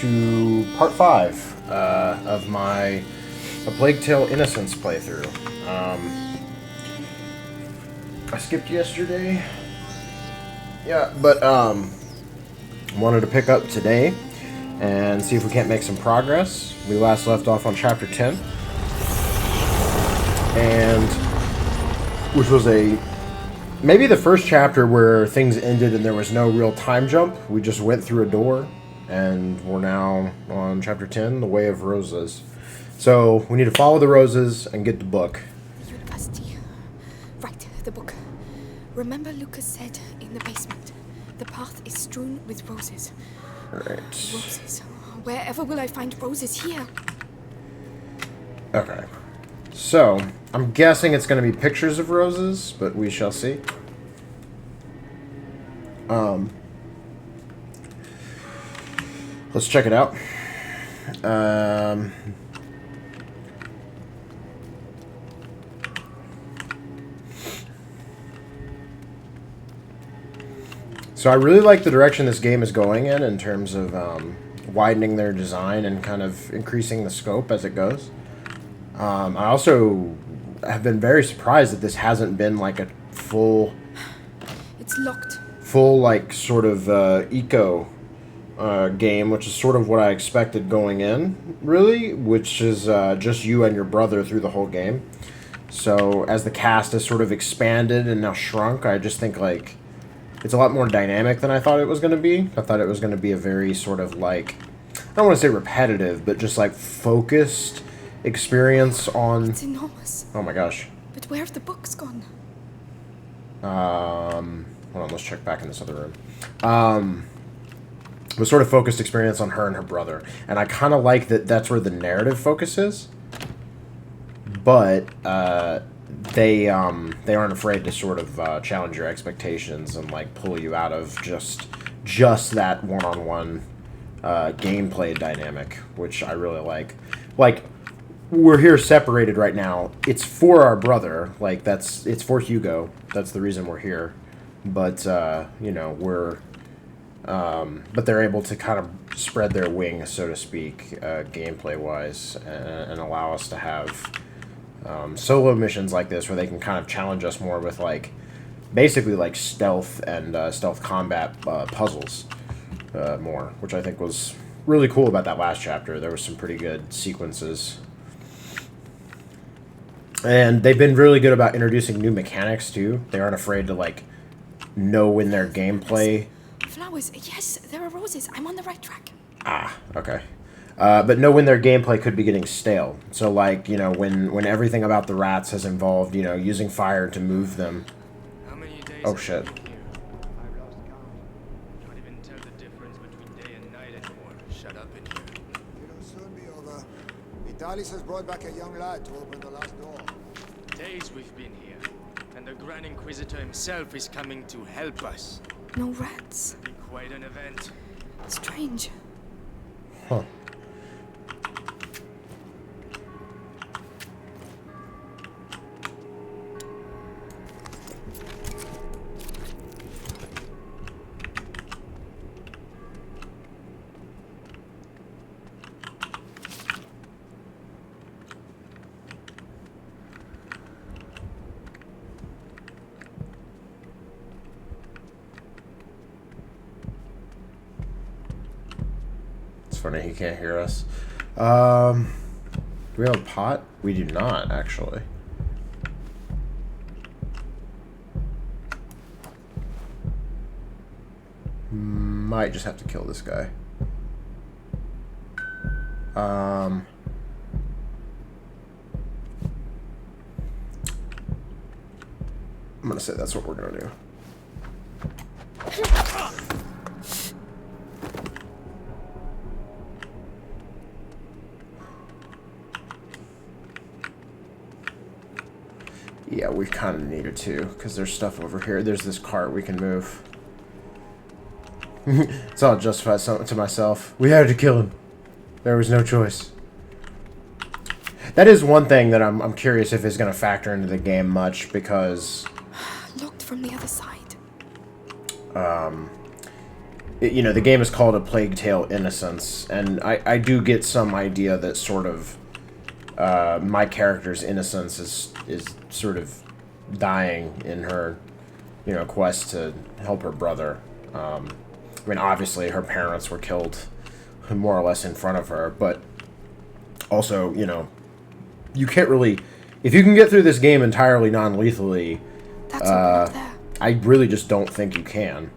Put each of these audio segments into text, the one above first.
to part 5 of my A Plague Tale Innocence playthrough. I skipped yesterday. Yeah, but wanted to pick up today and see if we can't make some progress. We last left off on chapter 10. And which was maybe the first chapter where things ended and there was no real time jump. We just went through a door, and we're now on chapter 10, The Way of Roses. So we need to follow the roses and get the book. University. Right, the book. Remember Lucas said in the basement, the path is strewn with roses. Alright. Roses. Wherever will I find roses here? Okay. So, I'm guessing it's going to be pictures of roses, but we shall see. Let's check it out. So I really like the direction this game is going in terms of widening their design and kind of increasing the scope as it goes. I also have been very surprised that this hasn't been like a It's locked. full like sort of eco game, which is sort of what I expected going in, really, which is just you and your brother through the whole game. So as the cast has sort of expanded and now shrunk, I just think like it's a lot more dynamic than I thought it was going to be. I thought it was going to be a very sort of like, I don't want to say repetitive, but just like focused experience on... It's enormous. Oh my gosh. But where have the books gone? Hold on, let's check back in this other room. It was sort of focused experience on her and her brother. And I kind of like that that's where the narrative focus is. But, they aren't afraid to sort of challenge your expectations and like pull you out of just that one-on-one gameplay dynamic, which I really like. Like, we're here separated right now. It's for our brother. Like, it's for Hugo. That's the reason we're here. But you know, but they're able to kind of spread their wings, so to speak, gameplay wise, and allow us to have solo missions like this where they can kind of challenge us more with like basically like stealth and stealth combat puzzles more, which I think was really cool about that last chapter. There was some pretty good sequences, and they've been really good about introducing new mechanics too. They aren't afraid to like know when their gameplay... Flowers. Yes, there are roses. I'm on the right track. Ah, okay. But know when their gameplay could be getting stale. So, like, you know, when everything about the rats has involved, you know, using fire to move them. How many days Oh, shit. I've lost count. Can't even tell the difference between day and night anymore. Shut up in here. It'll soon be over. Vitalis has brought back a young lad to open the last door. Days we've been here, and the Grand Inquisitor himself is coming to help us. No rats. Be quite an event. Strange. Huh. Funny, he can't hear us. Do we have a pot? We do not, actually. Might just have to kill this guy. I'm gonna say that's what we're gonna do. Yeah, we kind of needed to, because there's stuff over here. There's this cart we can move. So I'll justify something to myself. We had to kill him. There was no choice. That is one thing that I'm curious if is going to factor into the game much, because... Locked from the other side. you know, the game is called A Plague Tale: Innocence, and I do get some idea that sort of my character's innocence is sort of dying in her, you know, quest to help her brother. I mean, obviously her parents were killed more or less in front of her, but also, you know, you can't really, if you can get through this game entirely non-lethally, That's open up there. I really just don't think you can.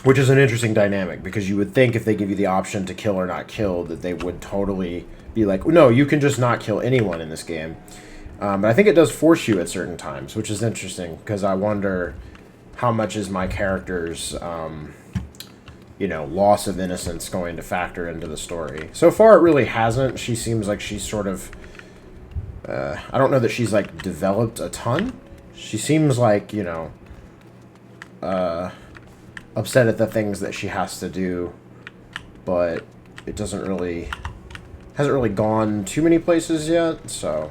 Which is an interesting dynamic, because you would think if they give you the option to kill or not kill, that they would totally be like, no, you can just not kill anyone in this game. But I think it does force you at certain times, which is interesting, because I wonder how much is my character's, you know, loss of innocence going to factor into the story. So far, it really hasn't. She seems like she's sort of... I don't know that she's, like, developed a ton. She seems like, you know... upset at the things that she has to do, but it doesn't really... hasn't really gone too many places yet, so...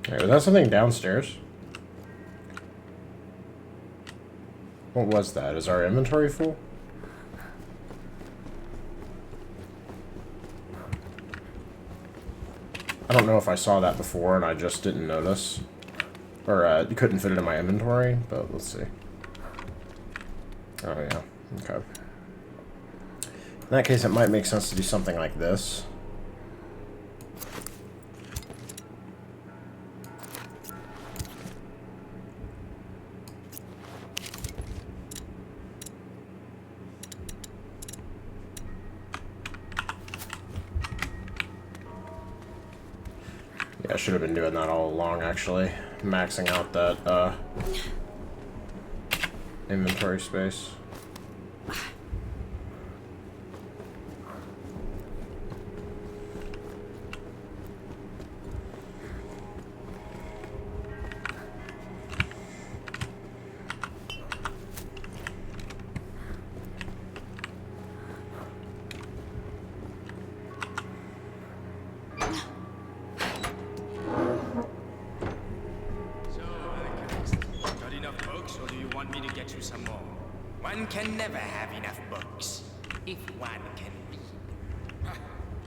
Wait, was that something downstairs? What was that? Is our inventory full? I don't know if I saw that before and I just didn't notice. Or couldn't fit it in my inventory, but let's see. Oh yeah, okay. In that case, it might make sense to do something like this. Yeah, I should have been doing that all along, actually. Maxing out that, inventory space. Got enough books, or do you want me to get you some more? One can never have enough books, if one can be.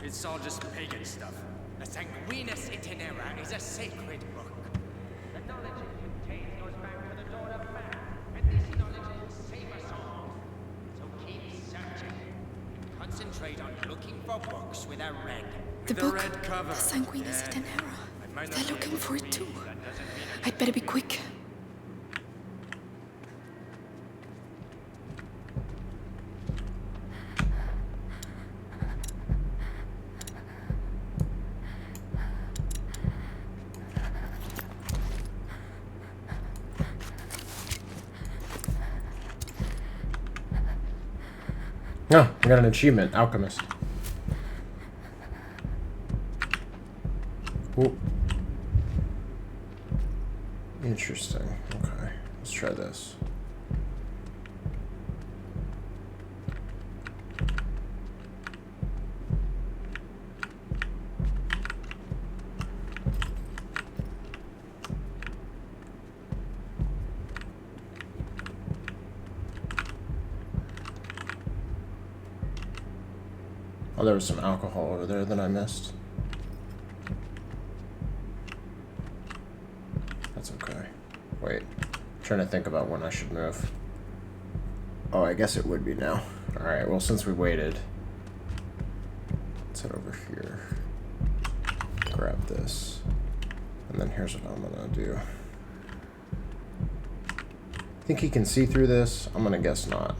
It's all just pagan stuff. The Sanguinus Itinera is a sacred book. The knowledge it contains goes back to the dawn of man, and this knowledge will save us all. So keep searching. Concentrate on looking for books with a red. The with book, a red cover. the Sanguinus Yeah. Itinera. They're looking for it too. I'd better be quick. Oh, I got an achievement, Alchemist. Ooh. Interesting. Okay, let's try this. Oh, there was some alcohol over there that I missed. That's okay. Wait. I'm trying to think about when I should move. Oh, I guess it would be now. Alright, well, since we waited, let's head over here. Grab this. And then here's what I'm gonna do. Think he can see through this? I'm gonna guess not.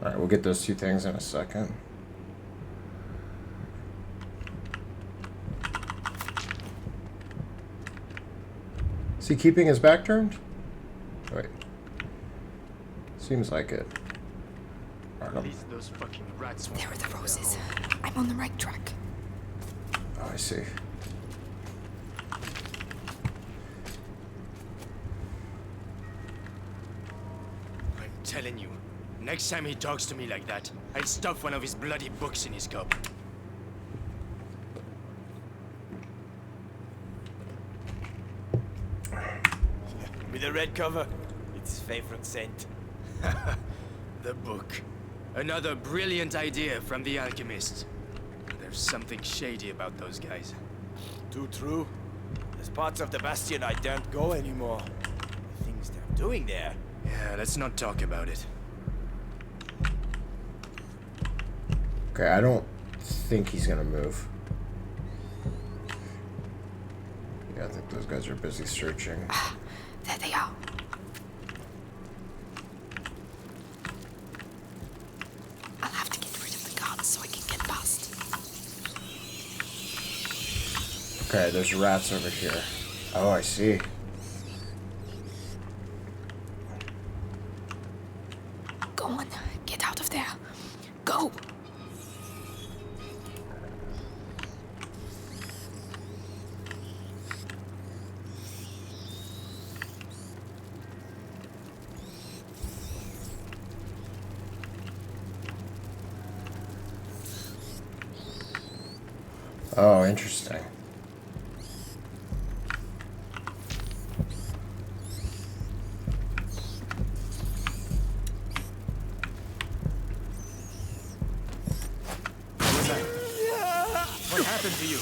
Alright, we'll get those two things in a second. Is he keeping his back turned? Wait. Seems like it. At least those fucking rats won't. There are the roses. I'm on the right track. Oh, I see. I'm telling you, next time he talks to me like that, I'll stuff one of his bloody books in his cup. With a red cover, it's his favorite scent. The book. Another brilliant idea from the alchemist. There's something shady about those guys. Too true. There's parts of the Bastion I don't go anymore. The things they're doing there. Yeah, let's not talk about it. Okay, I don't think he's gonna move. Yeah, I think those guys are busy searching. There they are. I'll have to get rid of the guards so I can get past. Okay, there's rats over here. Oh, I see. Go on, get out of there. Go! Oh, interesting. What happened to you? You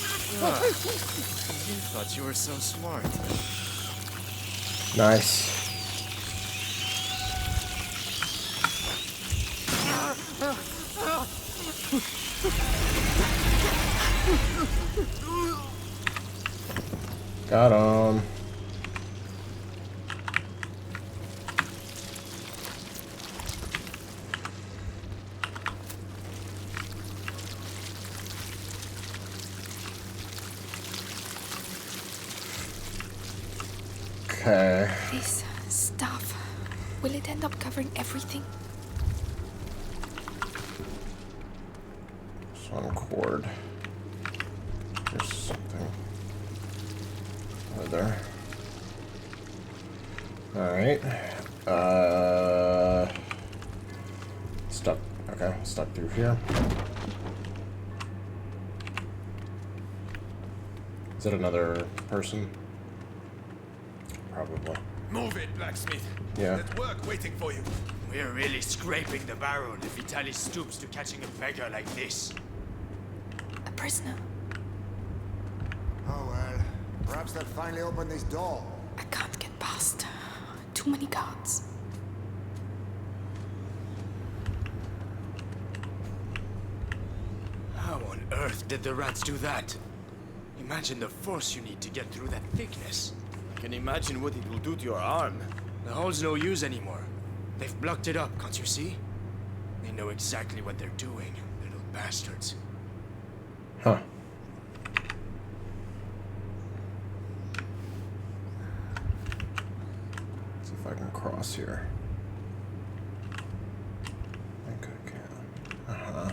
thought you were so smart. Nice. Got him. Okay. This stuff, will it end up covering everything? Some cord. There's something over there. Alright. Stuck. Okay, stuck through here. Is it another person? Probably. Move it, blacksmith. Yeah. There's work waiting for you. We're really scraping the barrel if Vitaly stoops to catching a beggar like this. A prisoner. Oh well. Perhaps they'll finally open this door. I can't get past. Too many guards. How on earth did the rats do that? Imagine the force you need to get through that thickness. I can imagine what it will do to your arm. The hole's no use anymore. They've blocked it up, can't you see? They know exactly what they're doing, little bastards. Huh. See if I can cross here. I think I can. Uh-huh.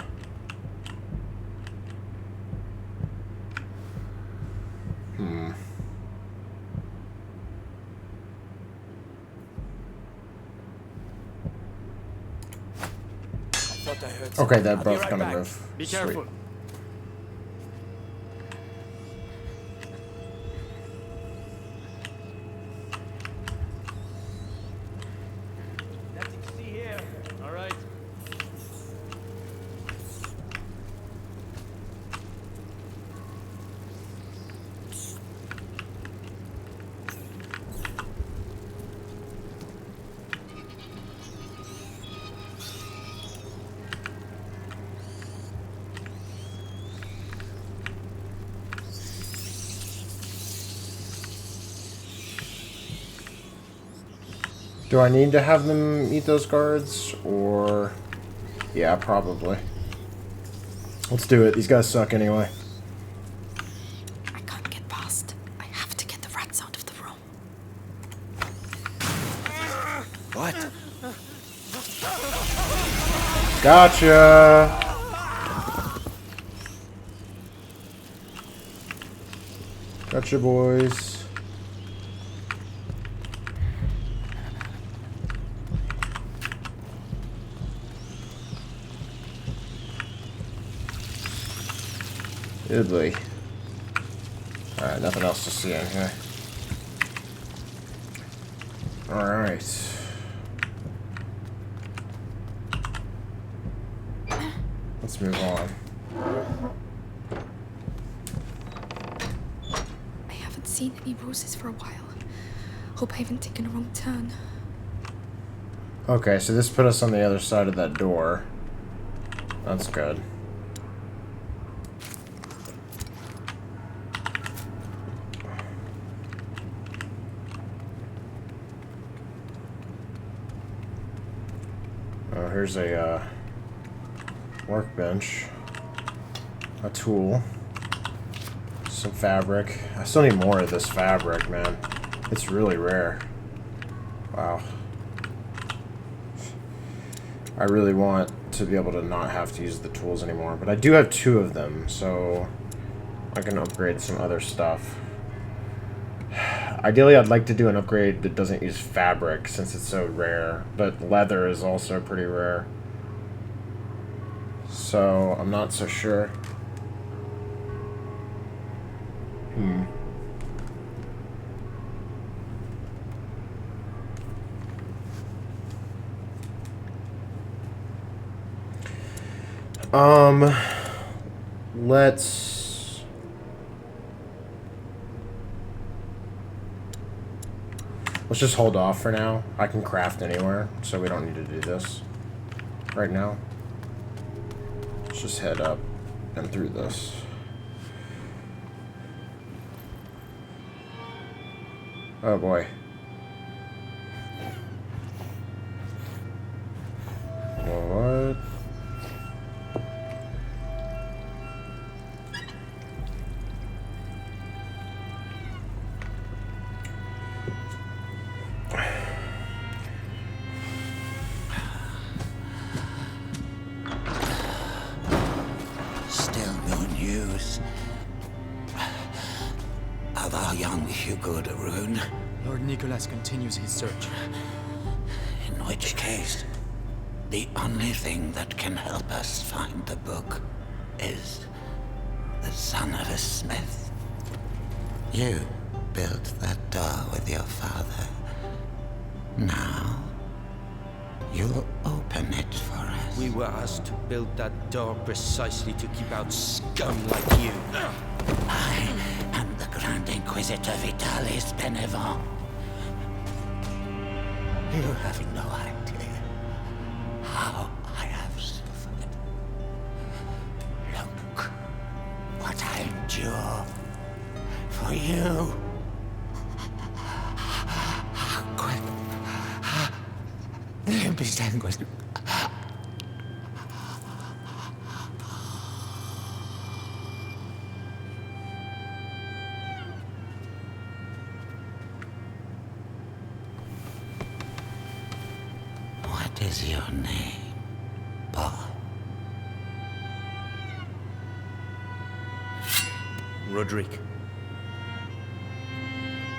I thought I heard Okay, something. that I'll be both right gonna back. move. Be Sweet. careful. Nothing to see here. All right. Do I need to have them eat those guards? Or... yeah, probably. Let's do it. These guys suck anyway. I can't get past. I have to get the rats out of the room. What? Gotcha! Gotcha, boys. Goodly. Alright, nothing else to see in here. Alright. Let's move on. I haven't seen any roses for a while. Hope I haven't taken a wrong turn. Okay, so this put us on the other side of that door. That's good. Oh, here's a workbench. A tool. Some fabric. I still need more of this fabric, man. It's really rare. Wow. I really want to be able to not have to use the tools anymore, but I do have 2 of them, so I can upgrade some other stuff. Ideally, I'd like to do an upgrade that doesn't use fabric since it's so rare, but leather is also pretty rare. So, I'm not so sure. Let's just hold off for now. I can craft anywhere, so we don't need to do this right now. Let's just head up and through this. Oh boy. What? Still no news of our young Hugo de Rune. Lord Nicholas continues his search. In which case, the only thing that can help us find the book is the son of a smith. You built that door with your father. Now, you'll open it for us. We were asked to build that door precisely to keep out scum like you. I am the Grand Inquisitor Vitalis Benevent. You have no idea how I have suffered. Look what I endure for you. What is your name, boy? Roderick.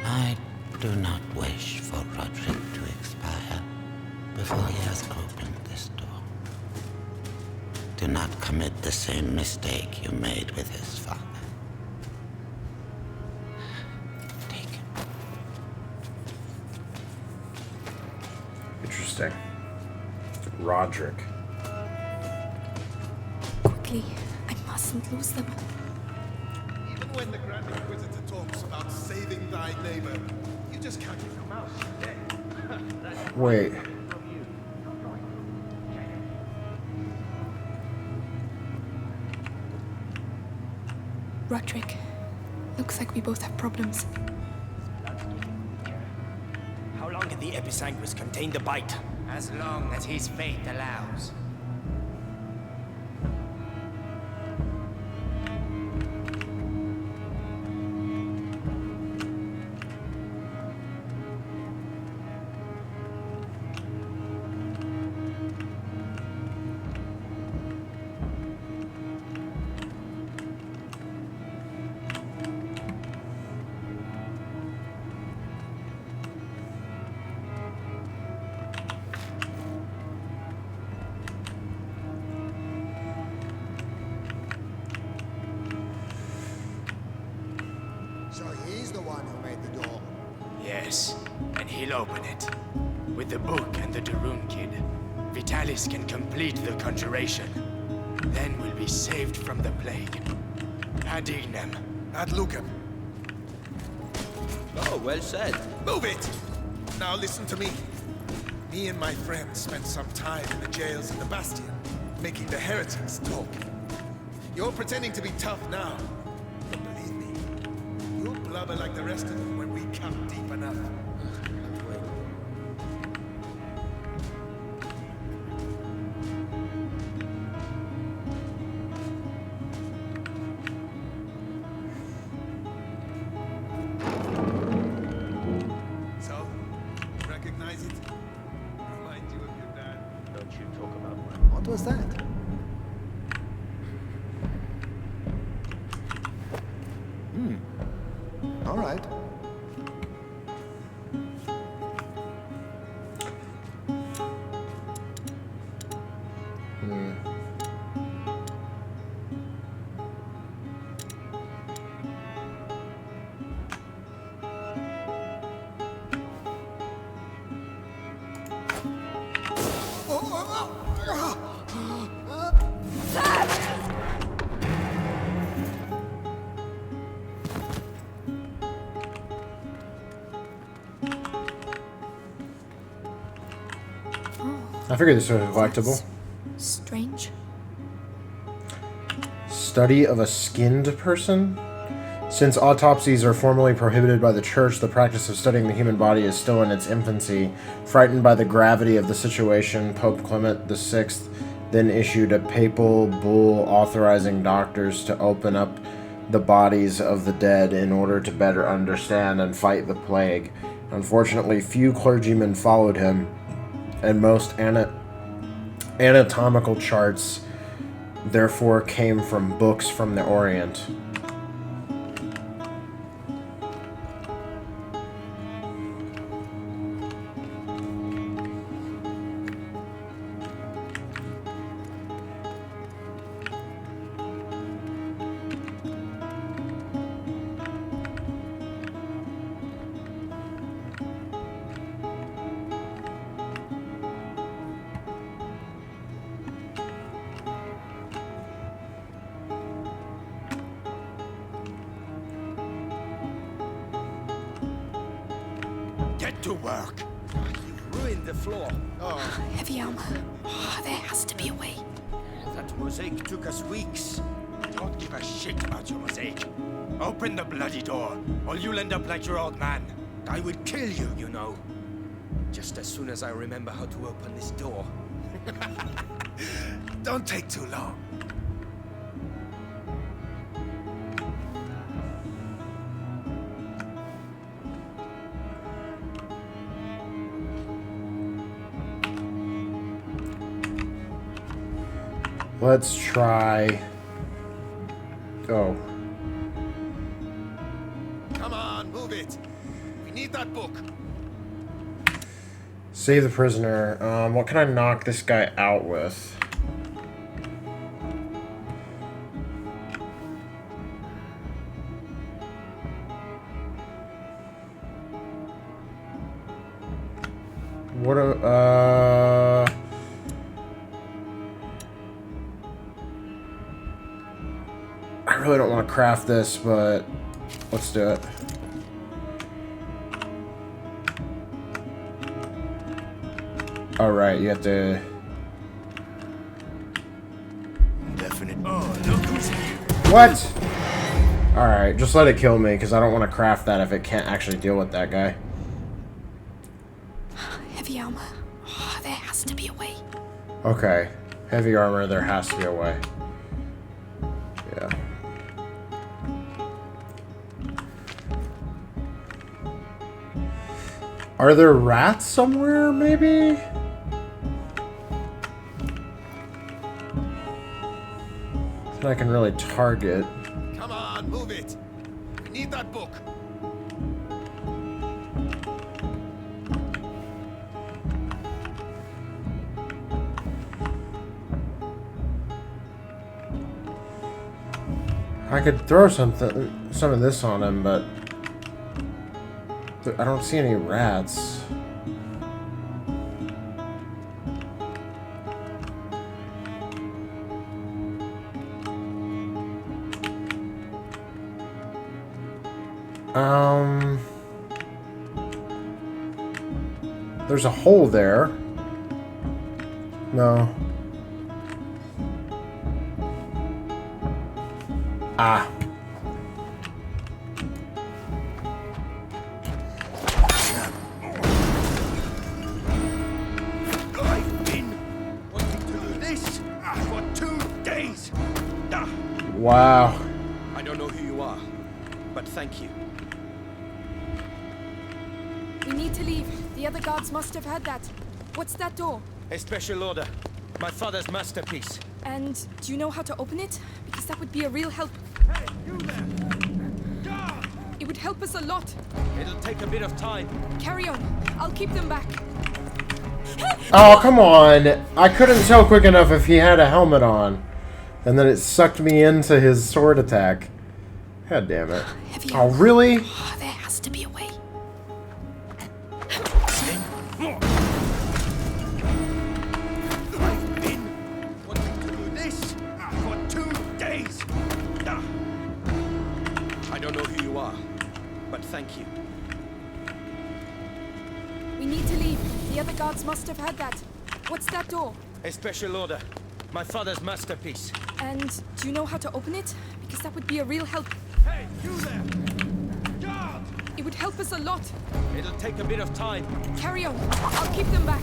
I do not wish for Roderick to expire before he has opened this door. Do not commit the same mistake you made with his father. Take it. Interesting. Roderick. Quickly, I mustn't lose them. Even when the Grand Inquisitor talks about saving thy neighbor, you just can't keep your mouth shut. Wait. Roderick, looks like we both have problems. How long can the episanguis contain the bite. As long as his fate allows. So he's the one who made the door. Yes, and he'll open it. With the book and the Darun kid, Vitalis can complete the conjuration. Then we'll be saved from the plague. Ad ignem. Ad lucem. Oh, well said. Move it! Now listen to me. Me and my friends spent some time in the jails in the Bastion, making the heretics talk. You're pretending to be tough now, but believe me, you'll blubber like the rest of them when we come deep enough. So, recognize it? Remind you of your dad. Don't you talk about What was that? All right. I figured this was collectible. Strange. Study of a skinned person? Since autopsies are formally prohibited by the church, the practice of studying the human body is still in its infancy. Frightened by the gravity of the situation, Pope Clement VI then issued a papal bull authorizing doctors to open up the bodies of the dead in order to better understand and fight the plague. Unfortunately, few clergymen followed him, and most anatomical charts therefore came from books from the Orient. Get to work. You've ruined the floor. Heavy armor. There has to be a way. That mosaic took us weeks. Don't give a shit about your mosaic. Open the bloody door, or you'll end up like your old man. I would kill you, you know. Just as soon as I remember how to open this door. Don't take too long. Let's try... Oh. Come on, move it. We need that book. Save the prisoner. What can I knock this guy out with? What I really don't want to craft this, but let's do it. All right, you have to. Definite. Oh, look who's here. What? All right, just let it kill me because I don't want to craft that if it can't actually deal with that guy. Heavy armor. Oh, there has to be a way. Okay. Heavy armor, there has to be a way. Yeah. Are there rats somewhere, maybe? That I can really target. Come on, move it. We need that book. I could throw some of this on him, but I don't see any rats. There's a hole there. No. Ah. I've been wanting to do this for 2 days. Wow. I don't know who you are, but thank you. We need to leave. The other guards must have heard that. What's that door? A special order. My father's masterpiece. And do you know how to open it? Because that would be a real help. Hey, you there! Guard! It would help us a lot. It'll take a bit of time. Carry on. I'll keep them back. Oh, come on. I couldn't tell quick enough if he had a helmet on. And then it sucked me into his sword attack. God damn it. Heavy Oh, armor. really? Oh, there has to be a way. I've been wanting to do this for 2 days. I don't know who you are, but thank you. We need to leave. The other guards must have heard that. What's that door? A special order. My father's masterpiece. And do you know how to open it? Because that would be a real help. Hey, you there! Guard! It would help us a lot. It'll take a bit of time. Carry on. I'll keep them back.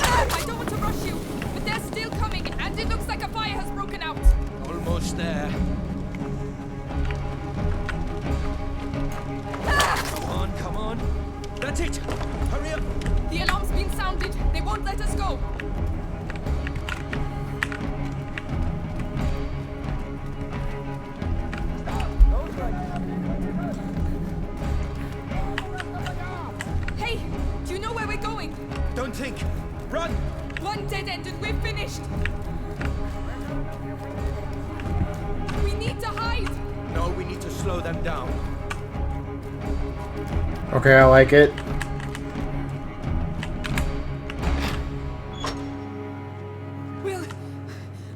I don't want to rush you, but they're still coming, and it looks like a fire has broken out. Almost there. Come on, come on. That's it. Hurry up. The alarm's been sounded. They won't let us go. Hey, do you know where we're going? Don't think. Run. One dead end and we're finished. We need to hide. No, we need to slow them down. Okay, I like it.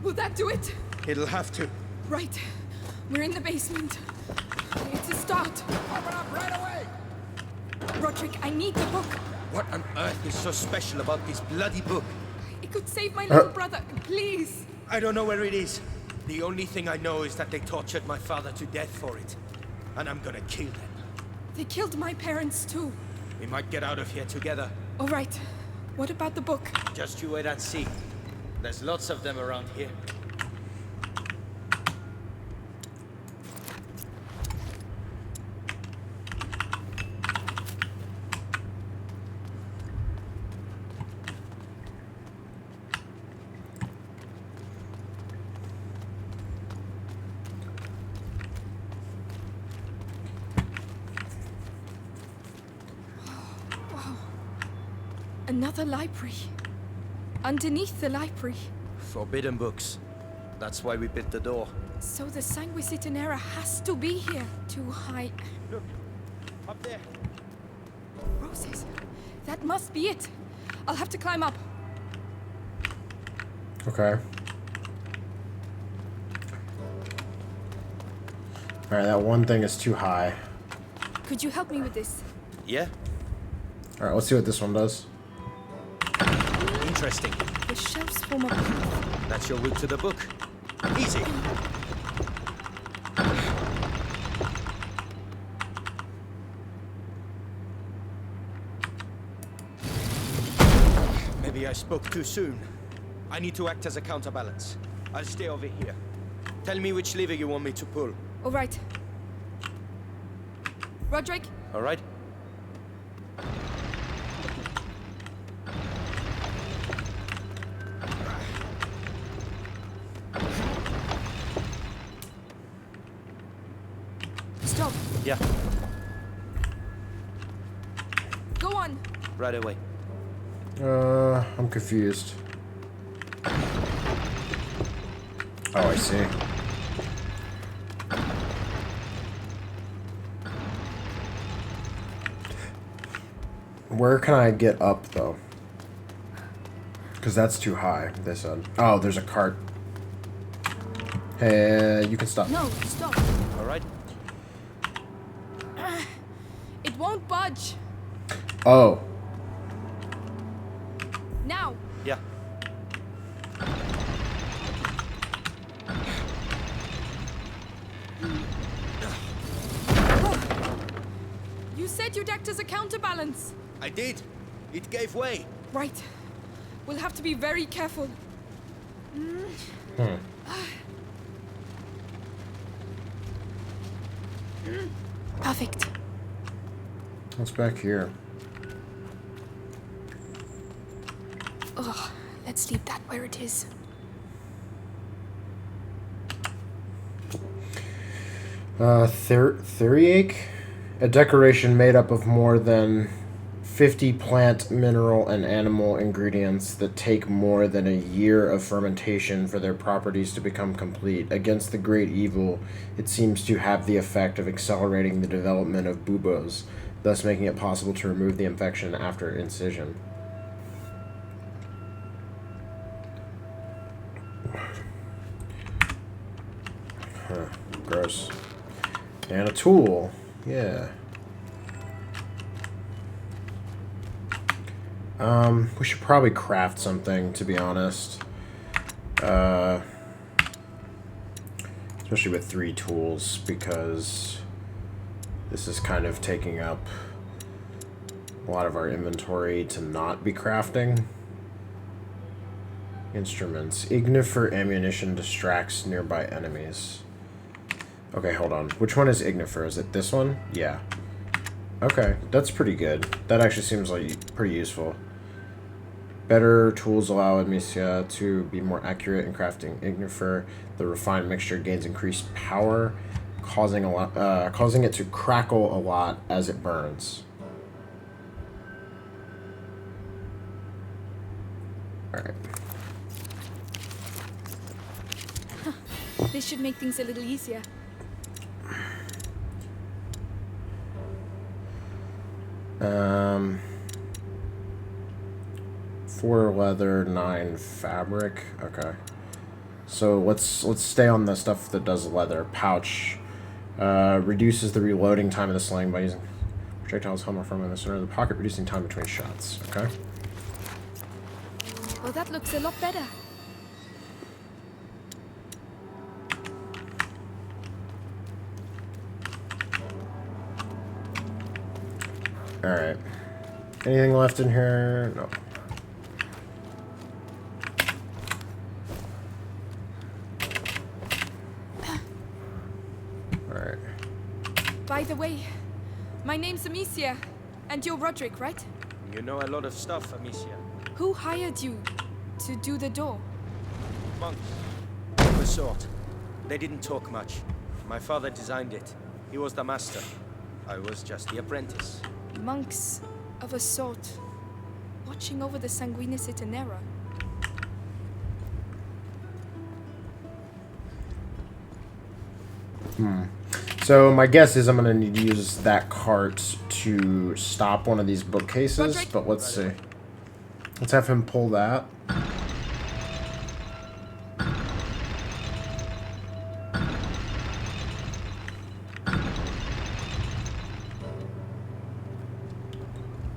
Will that do it? It'll have to. Right. We're in the basement. It's a start. Open up right away! Roderick, I need the book. What on earth is so special about this bloody book? It could save my little brother. Please. I don't know where it is. The only thing I know is that they tortured my father to death for it. And I'm gonna kill them. They killed my parents too. We might get out of here together. All right. What about the book? Just you wait and see. There's lots of them around here. Another library. Underneath the library. Forbidden books. That's why we bit the door. So the Sanguisitanera has to be here. Too high. Look, up there. Roses. That must be it. I'll have to climb up. Okay. Alright, that one thing is too high. Could you help me with this? Yeah? Alright, let's see what this one does. Interesting. The shelves form a path. That's your route to the book. Easy. Maybe I spoke too soon. I need to act as a counterbalance. I'll stay over here. Tell me which lever you want me to pull. All right. Roderick, All right? stop. Yeah, Go on. right away. I'm confused. Oh, I see. Where can I get up, though? Because that's too high, they said. Oh, there's a cart. Hey, you can stop. No, stop. All right? It won't budge. Oh. Now. Yeah. You said you'd act as a counterbalance. I did. It gave way. Right. We'll have to be very careful. Perfect. What's back here? Ugh, let's leave that where it is. Theriac? A decoration made up of more than 50 plant, mineral, and animal ingredients that take more than a year of fermentation for their properties to become complete. Against the great evil, it seems to have the effect of accelerating the development of buboes, thus making it possible to remove the infection after incision. Huh, gross. And a tool. Yeah. We should probably craft something, to be honest. Especially with 3 tools, because this is kind of taking up a lot of our inventory to not be crafting. Instruments. Ignifer ammunition distracts nearby enemies. Okay, hold on. Which one is Ignifer? Is it this one? Yeah. Okay, that's pretty good. That actually seems like pretty useful. Better tools allow Amicia to be more accurate in crafting Ignifer. The refined mixture gains increased power, causing it to crackle a lot as it burns. Alright. This should make things a little easier. Um, 4 leather, 9 fabric. Okay. So let's stay on the stuff that does leather. Pouch reduces the reloading time of the sling by using projectiles held more firmly in the center of the pocket, reducing time between shots. Okay. Well, that looks a lot better. Alright. Anything left in here? No. Alright. By the way, my name's Amicia, and you're Roderick, right? You know a lot of stuff, Amicia. Who hired you to do the door? Monks. Of a sort. They didn't talk much. My father designed it. He was the master. I was just the apprentice. Monks of a sort, watching over the Sanguinis Itinera. So my guess is I'm going to need to use that cart to stop one of these bookcases, Roderick? but let's see. Let's have him pull that.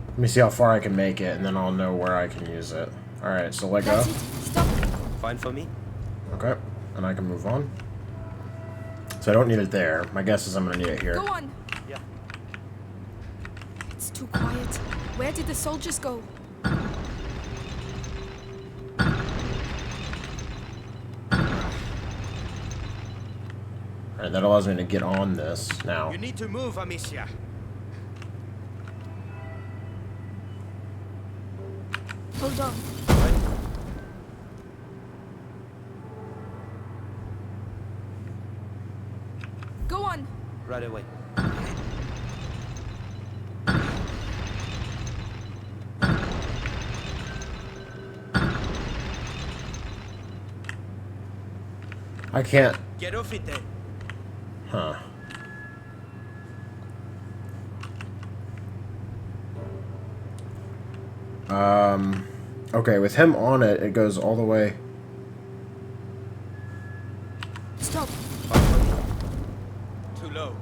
Let me see how far I can make it, and then I'll know where I can use it. Alright, so let go. That's it. Stop. Fine for me? Okay, and I can move on. So I don't need it there. My guess is I'm going to need it here. Go on. Yeah. It's too quiet. Where did the soldiers go? Alright, that allows me to get on this now. You need to move, Amicia. Hold on. Go on. Right away. I can't. Get off it then. Huh. Okay, with him on it, it goes all the way. Stop. Too low.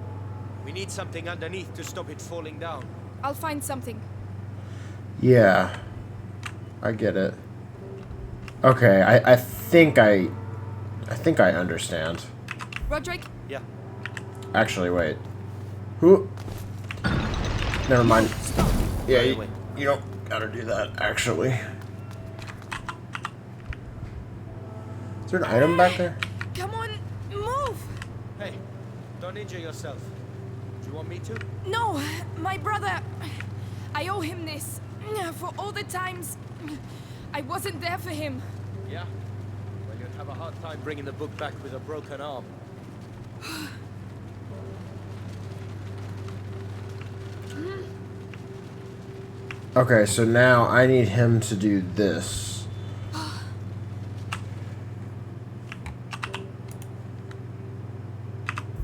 We need something underneath to stop it falling down. I'll find something. Yeah. I get it. Okay, I think I understand. Roderick, Yeah. Actually, wait. Who? Never mind. stop. Yeah, Right away. you don't gotta do that, actually. Is there an item back there? Come on, move. Hey, don't injure yourself. Do you want me to? No, my brother. I owe him this. For all the times I wasn't there for him. Yeah? Well, you'd have a hard time bringing the book back with a broken arm. Okay, so now I need him to do this.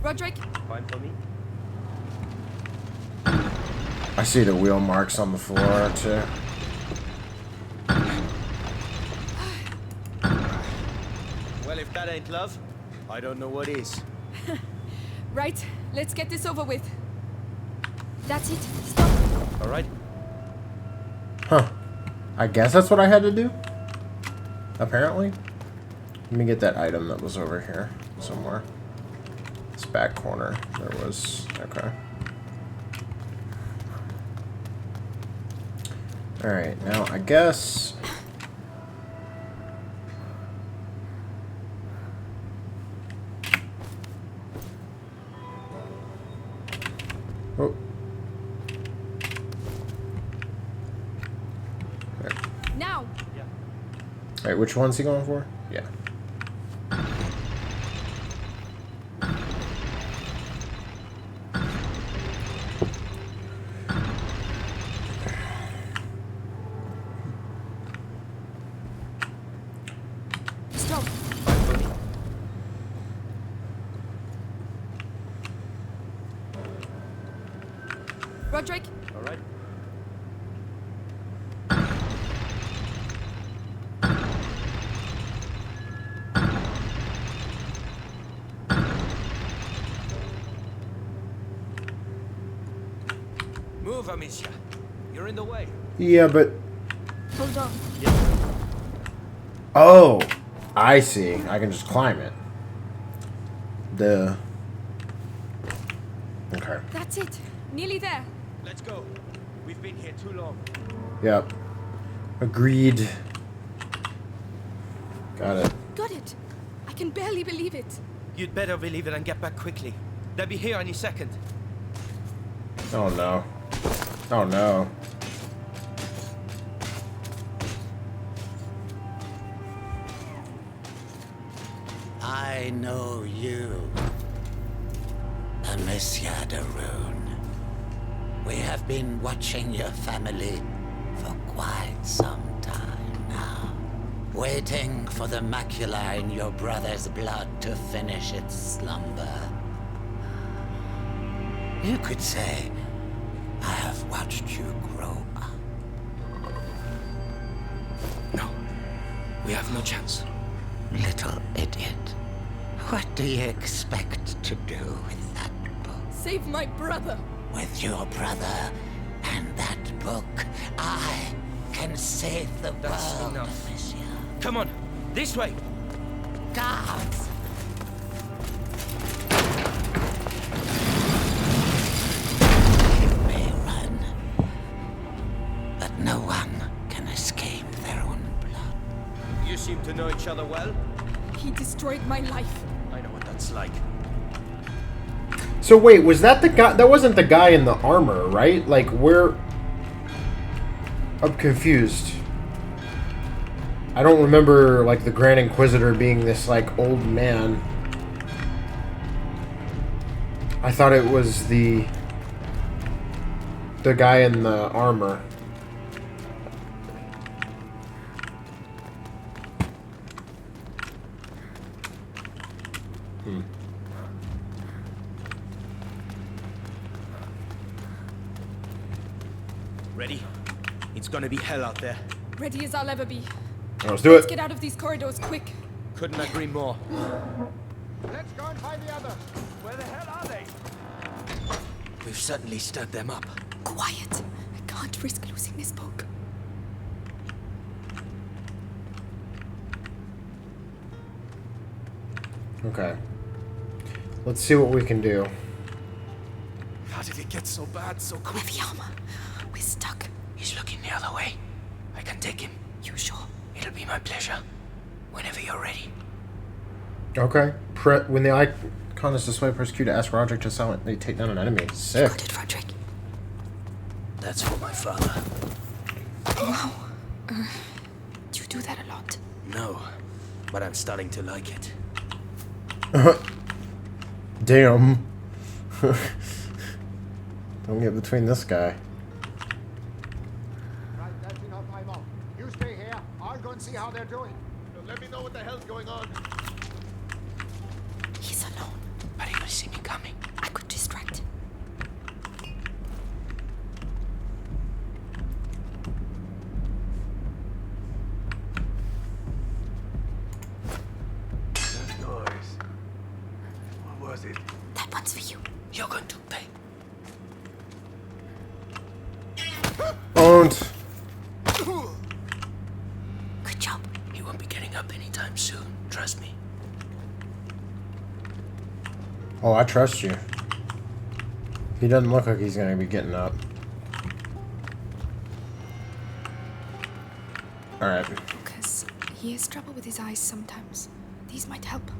Roderick, Fine for me? I see the wheel marks on the floor, too. Well, if that ain't love, I don't know what is. right, let's get this over with. That's it, stop. All right? Huh. I guess that's what I had to do? Apparently. Let me get that item that was over here somewhere. This back corner. There was... Okay. Alright, now I guess... Oh. Now, Alright, which one's he going for? Yeah. stop. Fine for me? Roderick, All right? Move, Amicia. You're in the way. Yeah, but... hold on. Oh! I see. I can just climb it. Okay. That's it. Nearly there. Let's go. We've been here too long. Yep. Agreed. Got it. Got it. I can barely believe it. You'd better believe it and get back quickly. They'll be here any second. Oh no. Oh no. I know you, Amicia de Rune. We have been watching your family for quite some time now, waiting for the macula in your brother's blood to finish its slumber. You could say I have watched you grow up. No. We have no chance. Little idiot. What do you expect to do with that book? Save my brother. With your brother and that book, I can save the That's world, enough. Amicia. Come on. This way. Guards! They may run, but no one can escape their own blood. You seem to know each other well. He destroyed my life. I know what that's like. So wait, was that the guy? That wasn't the guy in the armor, right? Like, where... I'm confused. I don't remember, like, the Grand Inquisitor being this, like, old man. I thought it was the guy in the armor. Ready? It's gonna be hell out there. Ready as I'll ever be. Let's do Let's it. get out of these corridors quick. Couldn't agree more. Let's go and find the others. Where the hell are they? We've certainly stirred them up. Quiet. I can't risk losing this book. Okay. Let's see what we can do. How did it get so bad so quick? Heavy armor. We're stuck. He's looking the other way. I can take him. You sure? It'll be my pleasure. Whenever you're ready. Okay. When the icon is displayed, press Q to ask Roderick to silently take down an enemy. Sick. Got it, Roderick. That's for my father. Wow. Do you do that a lot? No, but I'm starting to like it. Damn. Don't get between this guy. Right, that's enough ammo. You stay here. I'll go and see how they're doing. Let me know what the hell's going on. He's alone. But he will see me coming. I could distract him. That noise. What was it? That one's for you. You're going to pay. Owned. Good job. He won't be getting up anytime soon. Trust me. Oh, I trust you. He doesn't look like he's gonna be getting up. Alright. Lucas, he has trouble with his eyes sometimes. These might help.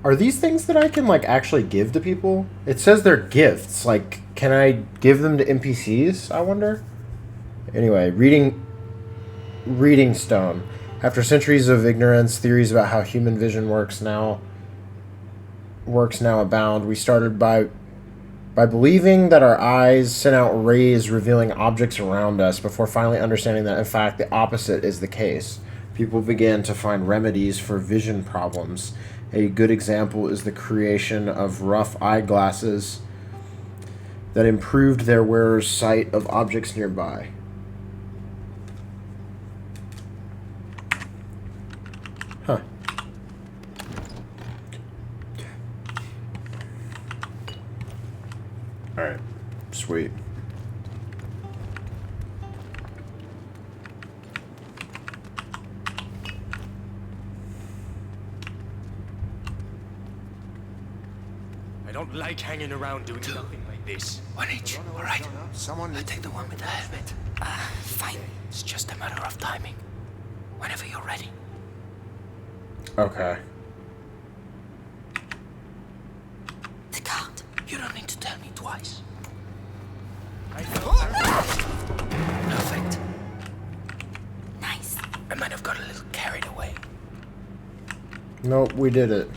Are these things that I can, like, actually give to people? It says they're gifts. Like, can I give them to NPCs, I wonder? Anyway, reading stone. After centuries of ignorance, theories about how human vision works now abound. We started by believing that our eyes sent out rays revealing objects around us before finally understanding that, in fact, the opposite is the case. People began to find remedies for vision problems. A good example is the creation of rough eyeglasses that improved their wearer's sight of objects nearby. Huh. Alright. Sweet. I don't like hanging around doing nothing like this. One each. All right. Someone I needs take the one with the helmet. Fine. It's just a matter of timing. Whenever you're ready. Okay. The card. You don't need to tell me twice. I know. Perfect. Nice. I might have got a little carried away. Nope, we did it.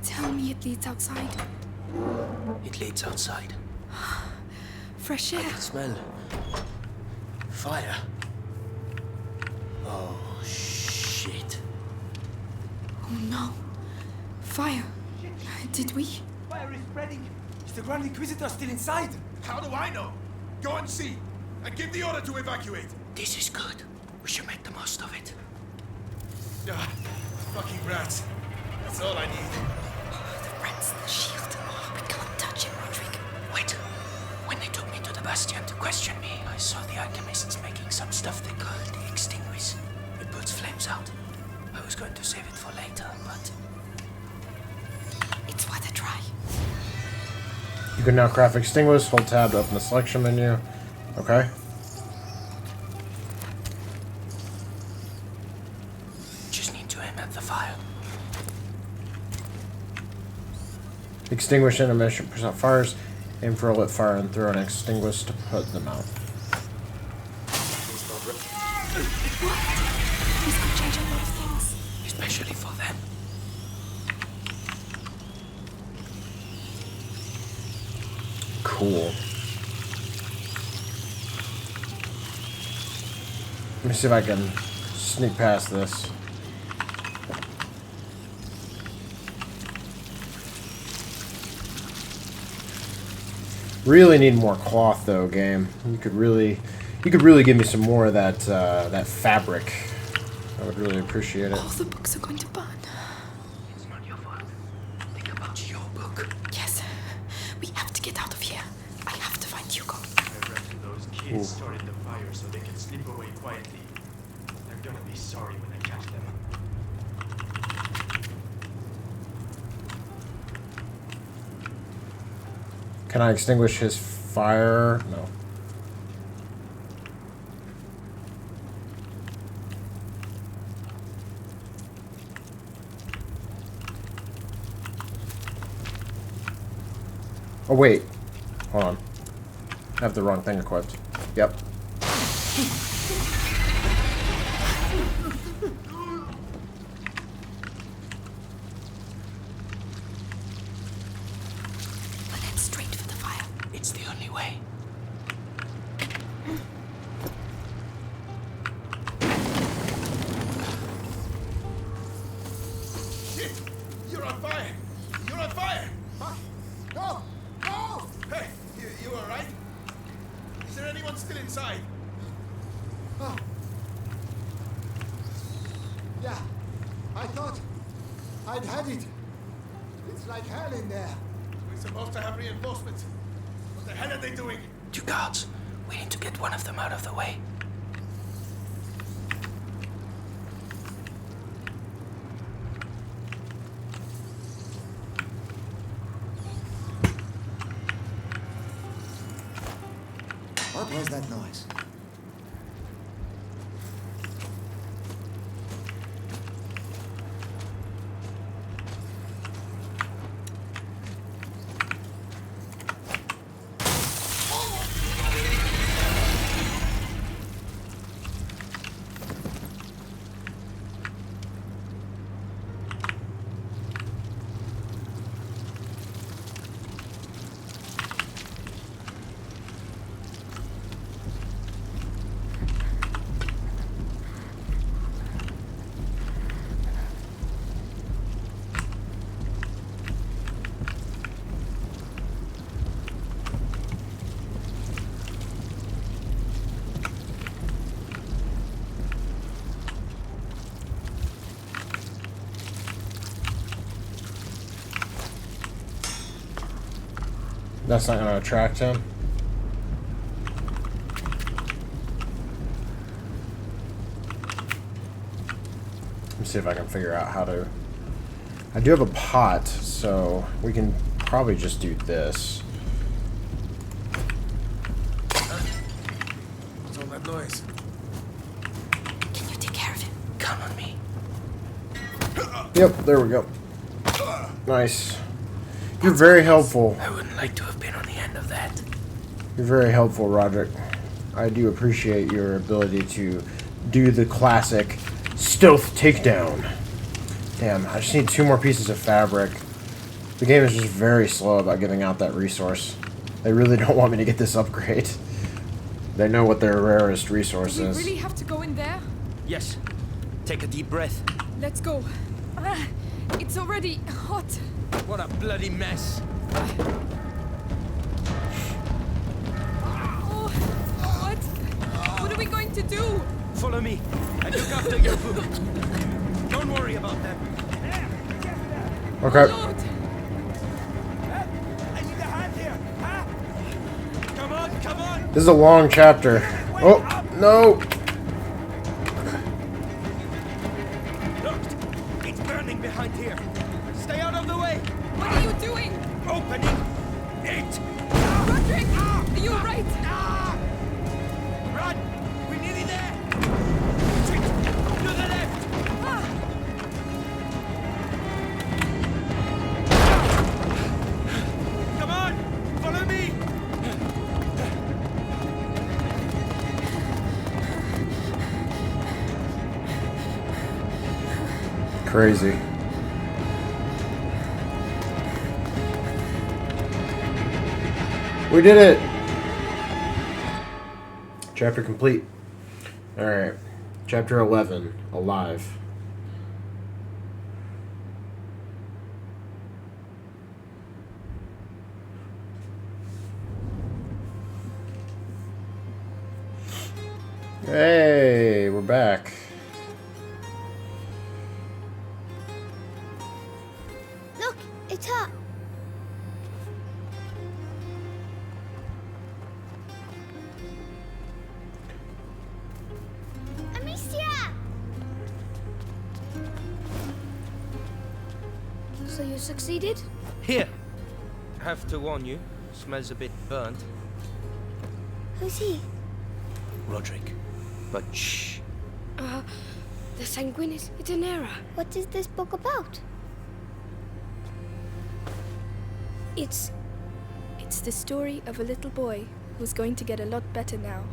Tell me it leads outside. It leads outside. Fresh air. I can smell fire. Oh, shit. Oh no. Fire. Did we? Fire is spreading. Is the Grand Inquisitor still inside? How do I know? Go and see. And give the order to evacuate. This is good. We should make the most of it. Ah, fucking rats. That's all I need. The rats in the shield. We can't touch him, Roderick. Wait. When they took me to the Bastion to question me, I saw the alchemists making some stuff they called the extinguish. It puts flames out. I was going to save it for later, but It's worth a try. You can now craft extinguish. Hold tab to open the selection menu. Okay. Just need to aim at the fire. Extinguish animation percent fires. Aim for a lit fire and throw an extinguish to put them out. This could change a lot of things. Especially for them. Cool. Let me see if I can sneak past this. Really need more cloth though, game. You could really give me some more of that that fabric. I would really appreciate it. All the books are going to burn. It's not your fault. Think about your book. Yes. We have to get out of here. I have to find Hugo. I reckon those kids started the fire so they can slip away quietly. They're gonna be sorry when I catch them. Can I extinguish his fire? No. Oh wait. Hold on. I have the wrong thing equipped. Yep. We'll head straight for the fire. It's the only way. Shit! You're on fire! You're on fire! Huh? No! No! Hey, you alright? Is there anyone still inside? Oh. Yeah, I thought I'd had it. It's like hell in there. We're supposed to have reinforcements. What the hell are they doing? 2 guards. We need to get one of them out of the way. What was that noise? That's not gonna attract him. Let me see if I can figure out how to... I do have a pot, so we can probably just do this. What's all that noise? Can you take care of him? Come on me. Yep, there we go. Nice. You're very helpful. I wouldn't like to have been on the end of that. You're very helpful, Roderick. I do appreciate your ability to do the classic stealth takedown. Damn, I just need 2 more pieces of fabric. The game is just very slow about giving out that resource. They really don't want me to get this upgrade. They know what their rarest resource Do we is. really have to go in there? Yes. Take a deep breath. Let's go. It's already hot. What a bloody mess. Oh, what? What are we going to do? Follow me and look after your book. Don't worry about them. Okay. Lord, I need a hand here. Huh? Come on, come on. This is a long chapter. Oh, no! Look, it's burning behind here. Stay out of the way. what are you doing? Opening it. Roderick! Are you alright? Run! We're nearly there! Quick! To the left! Come on! Follow me! Crazy. We did it! Chapter complete. Alright. Chapter 11. Alive. Hey, we're back. Look, it's her. Amicia! So you succeeded? Here. Have to warn you, smells a bit burnt. Who's he? Roderick. But shh. The Sanguinis Itinera. What is this book about? It's the story of a little boy who's going to get a lot better now.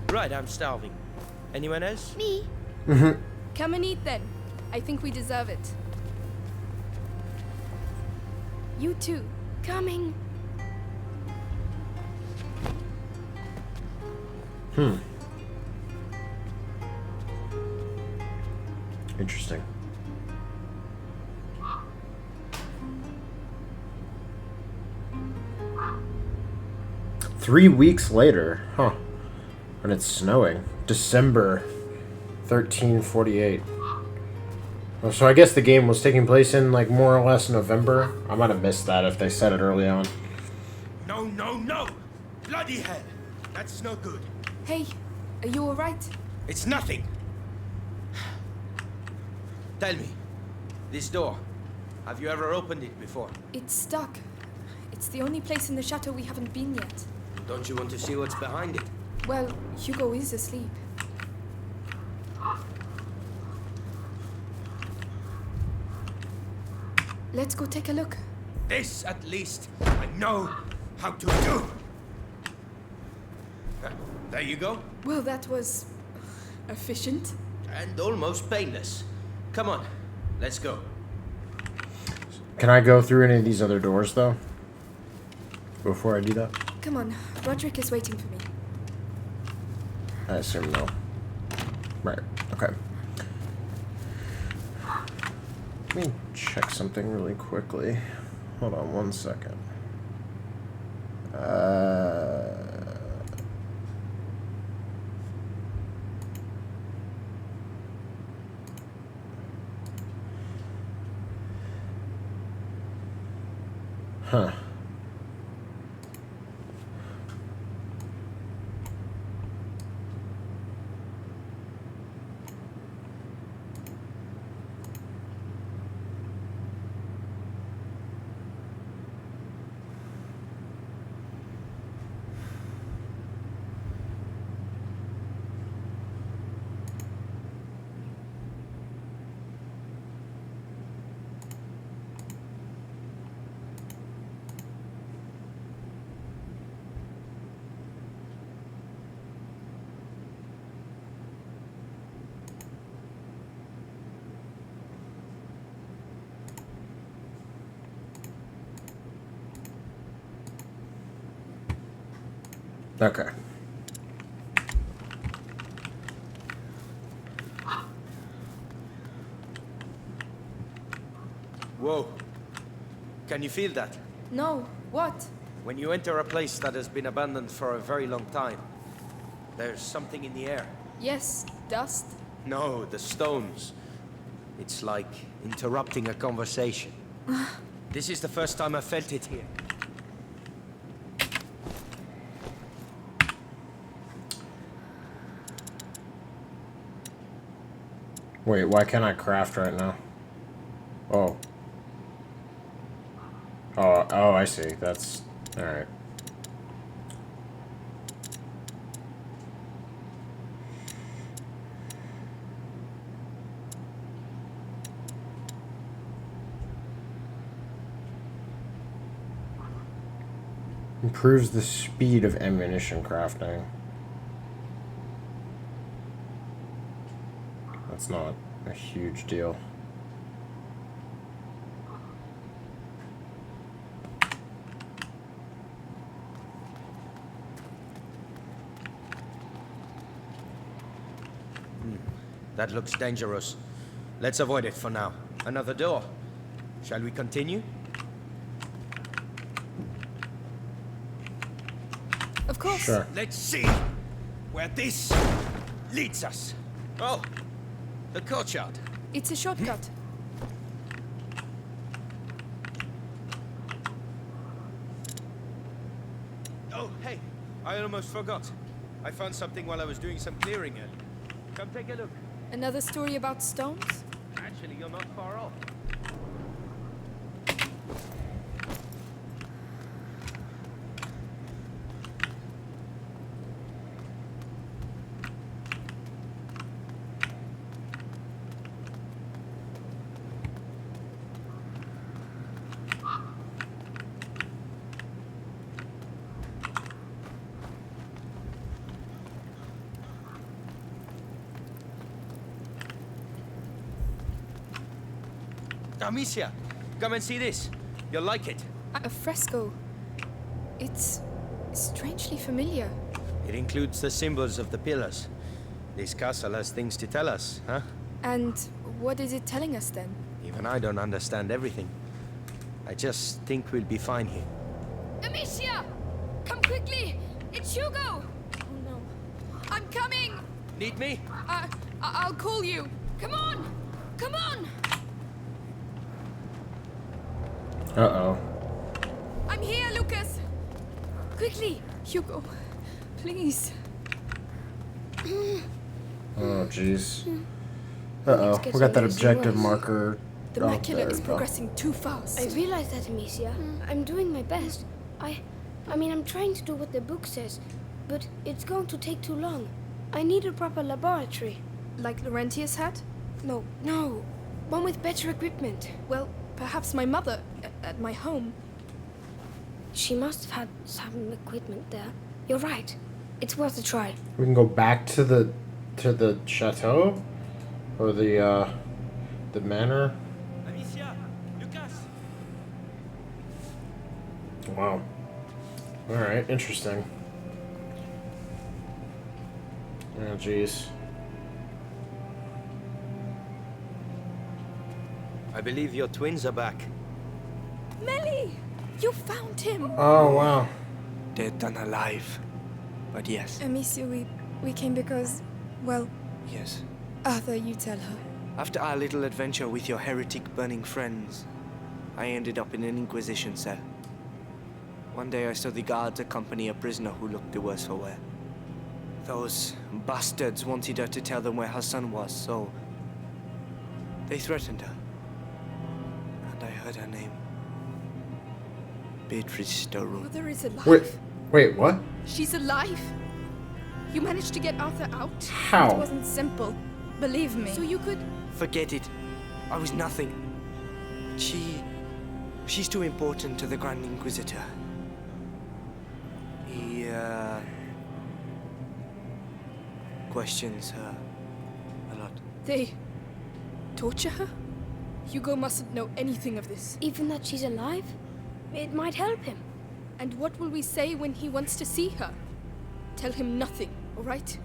Right, I'm starving. Anyone else? Me? Come and eat then. I think we deserve it. You too. Coming. Interesting. Three weeks later, huh? And it's snowing. December 1348. Well, so I guess the game was taking place in like more or less November. I might have missed that if they said it early on. No, no, no! Bloody hell! That's no good. Hey, are you alright? It's nothing. Tell me, this door, have you ever opened it before? It's stuck. It's the only place in the chateau we haven't been yet. Don't you want to see what's behind it? Well, Hugo is asleep. Let's go take a look. This, at least, I know how to do. There you go. Well, that was efficient. And almost painless. Come on, let's go. Can I go through any of these other doors though? Before I do that? Come on, Roderick is waiting for me. I assume no. Right, okay. Let me check something really quickly. Hold on one second. Huh. Okay. Whoa. Can you feel that? No, what? When you enter a place that has been abandoned for a very long time, there's something in the air. Yes, dust. No, the stones. It's like interrupting a conversation. This is the first time I felt it here. Wait, why can't I craft right now? Oh. Oh, I see. That's... Alright. Improves the speed of ammunition crafting. That's not a huge deal. That looks dangerous. Let's avoid it for now. Another door. Shall we continue? Of course. Sure. Let's see where this leads us. Oh, the courtyard. It's a shortcut. Oh, hey, I almost forgot. I found something while I was doing some clearing earlier. Come take a look. Another story about stones? Actually, you're not far off. Amicia, come and see this. You'll like it. A fresco. It's strangely familiar. It includes the symbols of the pillars. This castle has things to tell us, huh? And what is it telling us then? Even I don't understand everything. I just think we'll be fine here. Amicia! Come quickly! It's Hugo! Oh no. I'm coming! Need me? I'll call you. Come on! Come on! Uh-oh. I'm here, Lucas! Quickly! Hugo, please. Oh, jeez. Let's Uh-oh. get We got that some easy objective ones. marker. The Oh, macula there is we go. progressing too fast. I realize that, Amicia. I'm doing my best. I mean, I'm trying to do what the book says, but it's going to take too long. I need a proper laboratory. Like Laurentius had? No, one with better equipment. Well, perhaps my mother at my home. She must have had some equipment there. You're right. It's worth a try. We can go back to the chateau? Or the manor? Amicia, Lucas. Wow. Alright, interesting. Oh, jeez. I believe your twins are back. Melly! You found him! Oh, wow. Dead and alive. But yes. Amicia, we came because, well, Yes. Arthur, you tell her. After our little adventure with your heretic-burning friends, I ended up in an Inquisition cell. One day I saw the guards accompany a prisoner who looked the worse for wear. Those bastards wanted her to tell them where her son was, so they threatened her. And I heard her name. Beatrice Storum. Mother is alive. Wait, what? She's alive? You managed to get Arthur out? How? It wasn't simple. Believe me. So you could... Forget it. I was nothing. She's too important to the Grand Inquisitor. He, questions her a lot. They torture her? Hugo mustn't know anything of this. Even that she's alive? It might help him. And what will we say when he wants to see her? Tell him nothing, all right?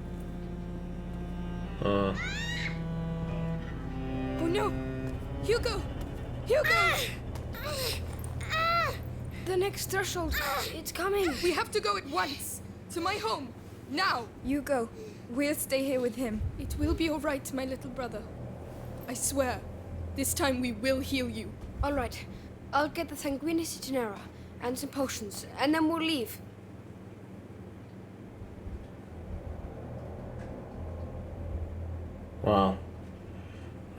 Oh no! Hugo! Hugo! The next threshold. It's coming. We have to go at once. To my home. Now. You go. We'll stay here with him. It will be all right, my little brother. I swear. This time we will heal you. All right. I'll get the Sanguinis Itinera and some potions, and then we'll leave. Wow.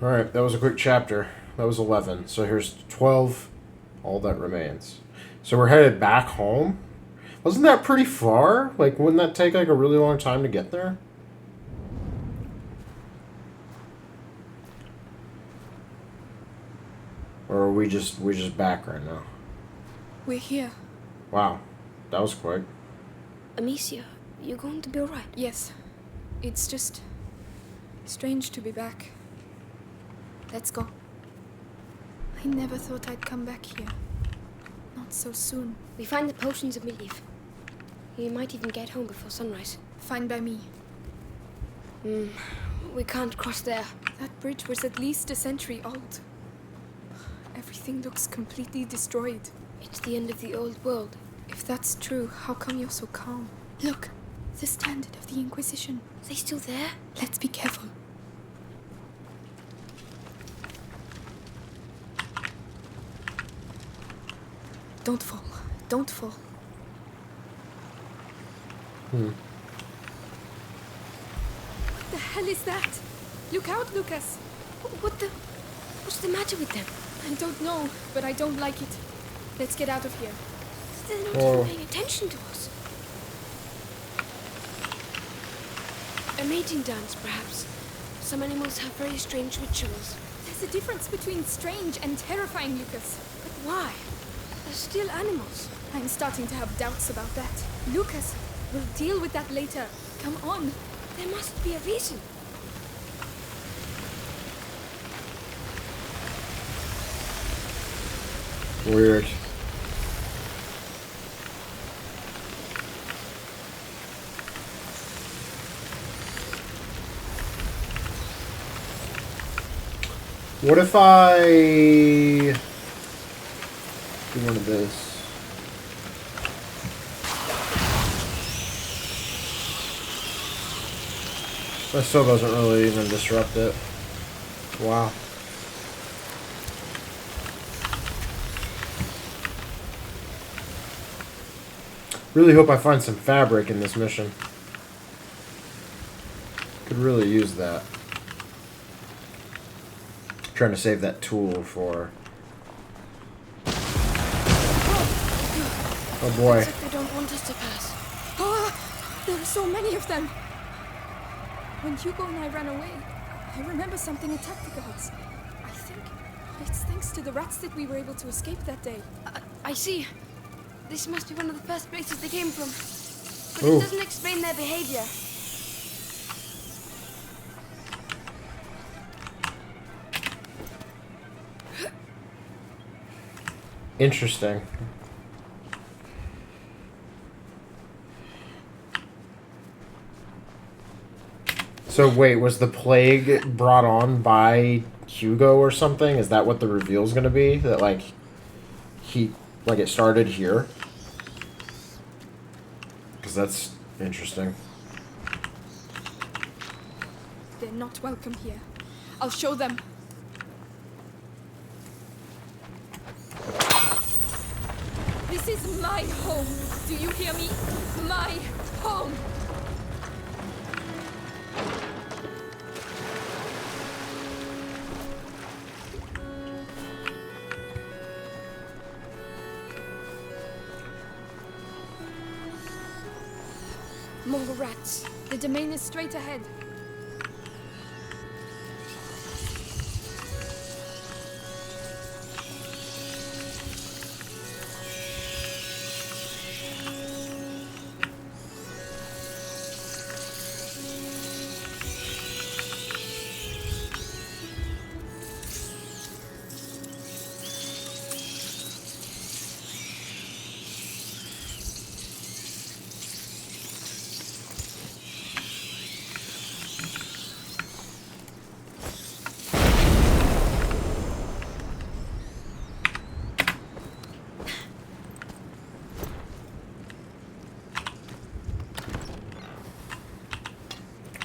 Alright, that was a quick chapter. That was 11. So here's 12. All that remains. So we're headed back home? Wasn't that pretty far? Like, wouldn't that take like a really long time to get there? Or are we just back right now? We're here. Wow. That was quick. Amicia, you going to be alright? Yes. It's just strange to be back. Let's go. I never thought I'd come back here. Not so soon. We find the potions and we leave. You might even get home before sunrise. Fine by me. We can't cross there. That bridge was at least a century old. Everything looks completely destroyed. It's the end of the old world. If that's true, how come you're so calm? Look, the standard of the Inquisition. Are they still there? Let's be careful. Don't fall. Don't fall. What the hell is that? Look out, Lucas. What's the matter with them? I don't know, but I don't like it. Let's get out of here. They're not even paying attention to us. A mating dance, perhaps. Some animals have very strange rituals. There's a difference between strange and terrifying, Lucas. But why? They're still animals. I'm starting to have doubts about that. Lucas, we'll deal with that later. Come on. There must be a reason. Weird. What if I do one of this? That still doesn't really even disrupt it. Wow. Really hope I find some fabric in this mission. Could really use that. Trying to save that tool for... Oh boy. Looks like they don't want us to pass. Ah, there are so many of them. When Hugo and I ran away, I remember something attacked the guards. I think it's thanks to the rats that we were able to escape that day. I see. This must be one of the first places they came from. But Ooh. it doesn't explain their behavior. Interesting. So wait, was the plague brought on by Hugo or something? Is that what the reveal's gonna be? That like it started here? Because that's interesting. They're not welcome here. I'll show them. This is my home. Do you hear me? My home. More rats. The domain is straight ahead.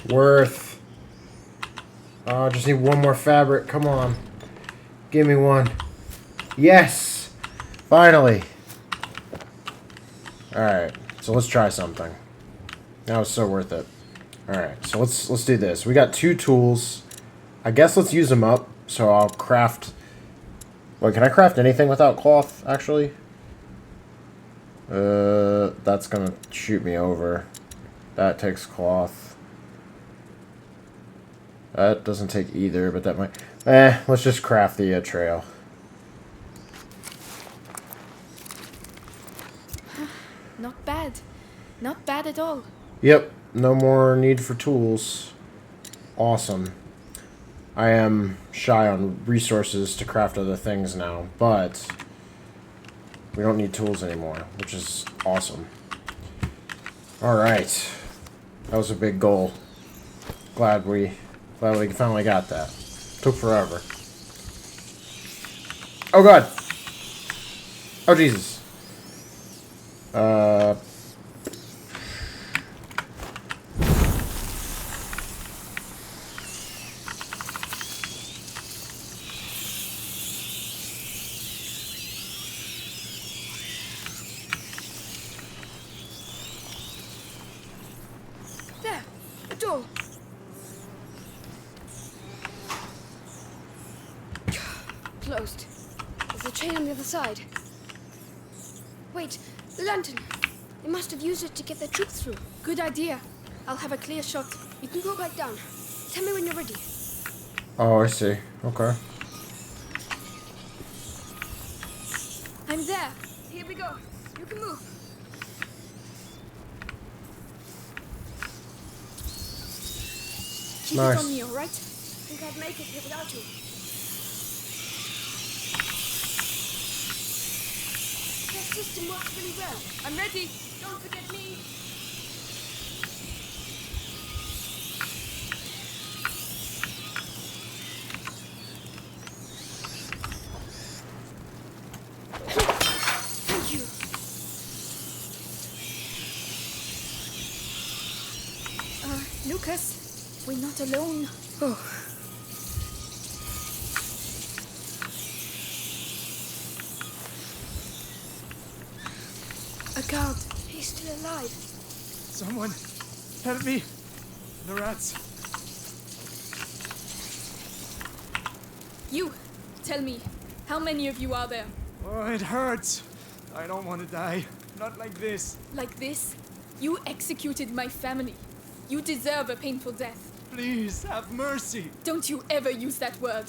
Worth. Oh, I just need one more fabric. Come on. Give me one. Yes! Finally. Alright, so let's try something. That was so worth it. Alright, so let's do this. We got 2 tools. I guess let's use them up. So I'll craft... Wait, can I craft anything without cloth, actually? That's gonna shoot me over. That takes cloth. That doesn't take either, but that might... let's just craft the trail. Not at all. Yep, no more need for tools. Awesome. I am shy on resources to craft other things now, but we don't need tools anymore, which is awesome. Alright. That was a big goal. Glad we finally got that. Took forever. Oh god! Oh Jesus. There, a door. Closed. There's a chain on the other side. Wait, the lantern. They must have used it to get their troop through. Good idea. I'll have a clear shot. You can go back down. Tell me when you're ready. Oh, I see. Okay. I'm there. Here we go. You can move. Keep Nice. it on me, alright? Think I'd make it here without you. That system works really well. I'm ready. Don't forget me. Thank you. Lucas, we're not alone. Oh. A guard. He's still alive. Someone, help me. The rats. You, tell me, how many of you are there? Oh, it hurts. I don't want to die. Not like this. Like this? You executed my family. You deserve a painful death. Please, have mercy. Don't you ever use that word.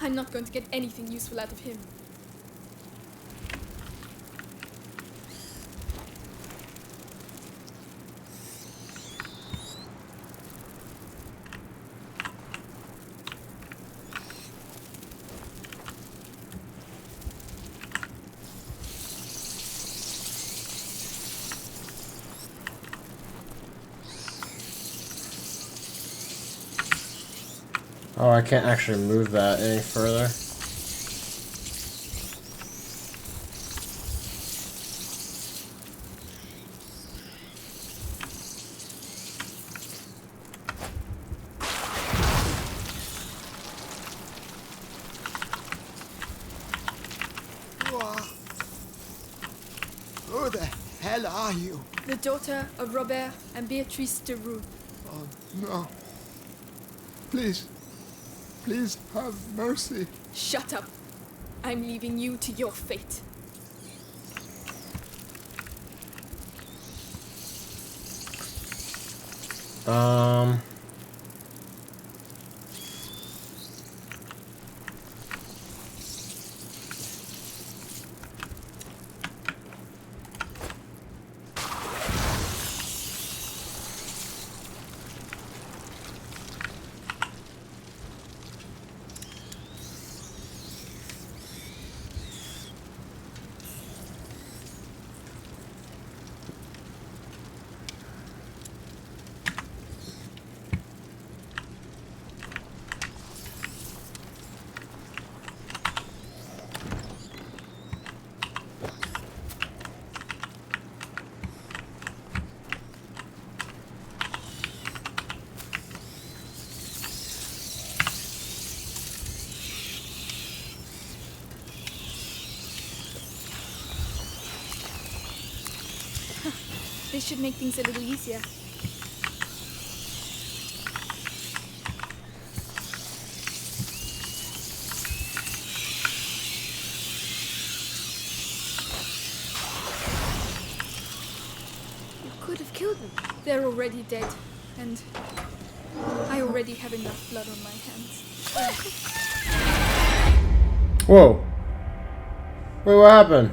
I'm not going to get anything useful out of him. Oh, I can't actually move that any further. Who the hell are you? The daughter of Robert and Beatrice de Roux. Oh, no. Please. Please have mercy. Shut up. I'm leaving you to your fate. This should make things a little easier. You could have killed them. They're already dead, and I already have enough blood on my hands. Whoa. Wait, what happened?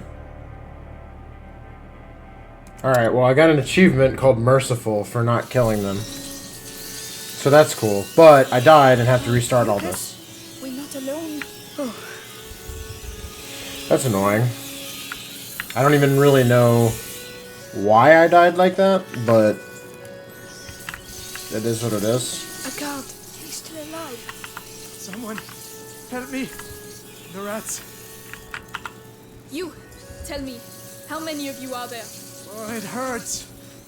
Alright, well, I got an achievement called Merciful for not killing them. So that's cool. But I died and have to restart all this. We're not alone. Oh. That's annoying. I don't even really know why I died like that, but it is what it is. A guard. He's still alive. Someone, help me. The rats. You, tell me, how many of you are there? Oh, it hurts.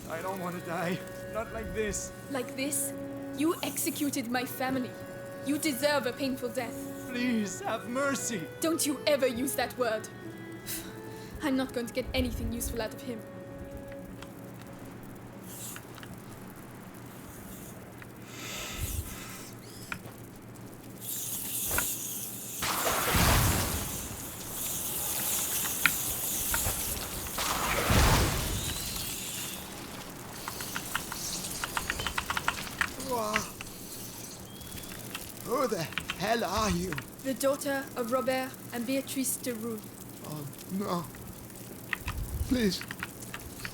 I don't want to die. Not like this. Like this? You executed my family. You deserve a painful death. Please, have mercy. Don't you ever use that word. I'm not going to get anything useful out of him. Who the hell are you? The daughter of Robert and Beatrice de Roux. Oh, no. Please.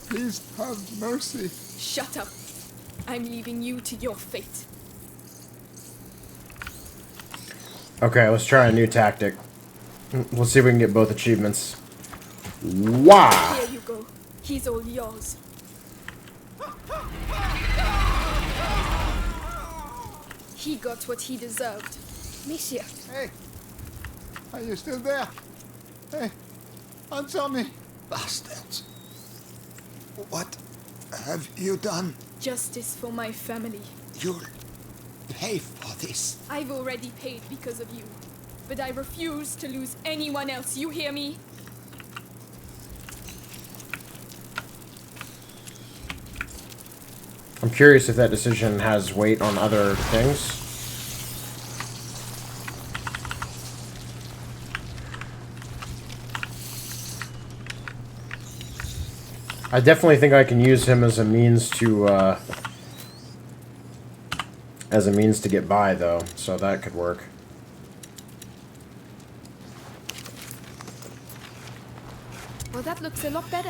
Please have mercy. Shut up. I'm leaving you to your fate. Okay, let's try a new tactic. Let's see if we can get both achievements. Wow! Here you go. He's all yours. He got what he deserved. Monsieur. Hey. Are you still there? Hey. Answer me. Bastards. What have you done? Justice for my family. You'll pay for this. I've already paid because of you. But I refuse to lose anyone else. You hear me? I'm curious if that decision has weight on other things. I definitely think I can use him as a means to get by, though, so that could work. Well, that looks a lot better.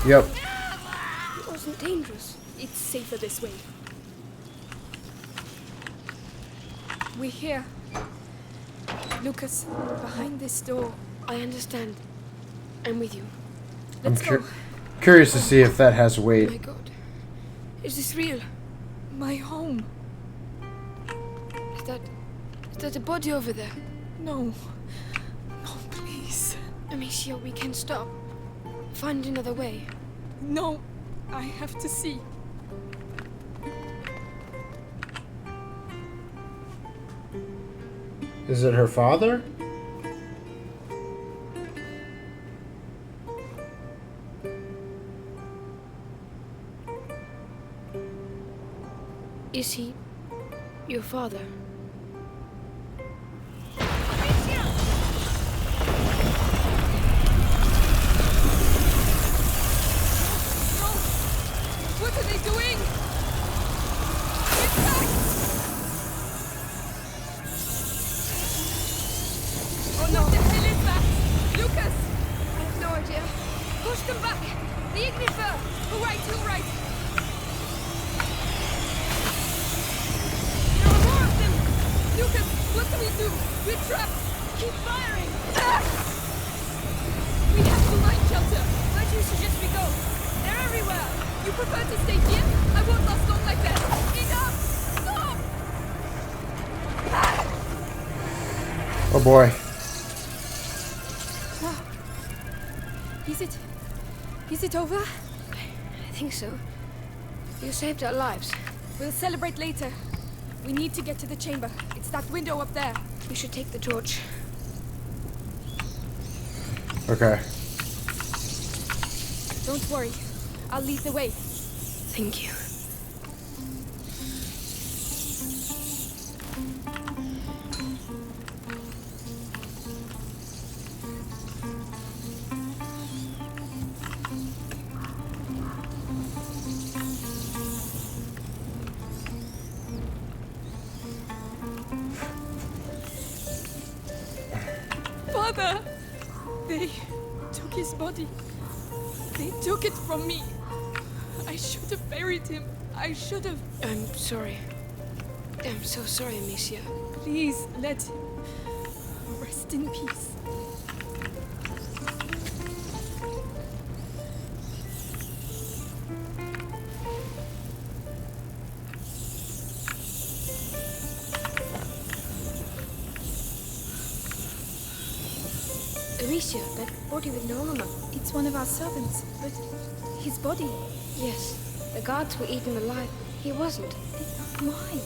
Yep. It wasn't dangerous. It's safer this way. We're here. Lucas, behind this door. I understand. I'm with you. Let's go. Curious to see if that has weight. Oh my god. Is this real? My home. Is that a body over there? No. No, please. Amicia, we can stop. Find another way. No. I have to see. Is it her father? Is he your father? What are they doing? Get back! Oh no! What the hell is that? Lucas! I have no idea. Push them back! The ignifer! Who right? There are more of them! Lucas, what do we do? We're trapped! Keep firing! Ah! We have to mine shelter! Where do you suggest we go? They're everywhere! You prefer to stay here? I won't last long like that! Enough! Stop! Ah! Oh boy. Is it over? I think so. You saved our lives. We'll celebrate later. We need to get to the chamber. It's that window up there. We should take the torch. Okay. Don't worry. I'll lead the way. Thank you. Father! They took his body. They took it from me. I should have buried him. I should have. I'm sorry. I'm so sorry, Amicia. Please let him rest in peace. Amicia, that body with no armor. It's one of our servants, but his body. Yes, the guards were eaten alive. He wasn't. Why?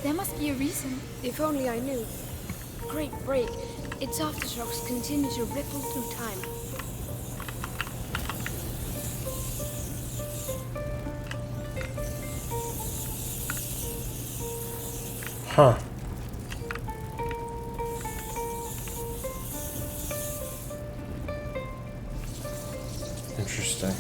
There must be a reason. If only I knew. Great break. Its aftershocks continue to ripple through time. Huh. Interesting.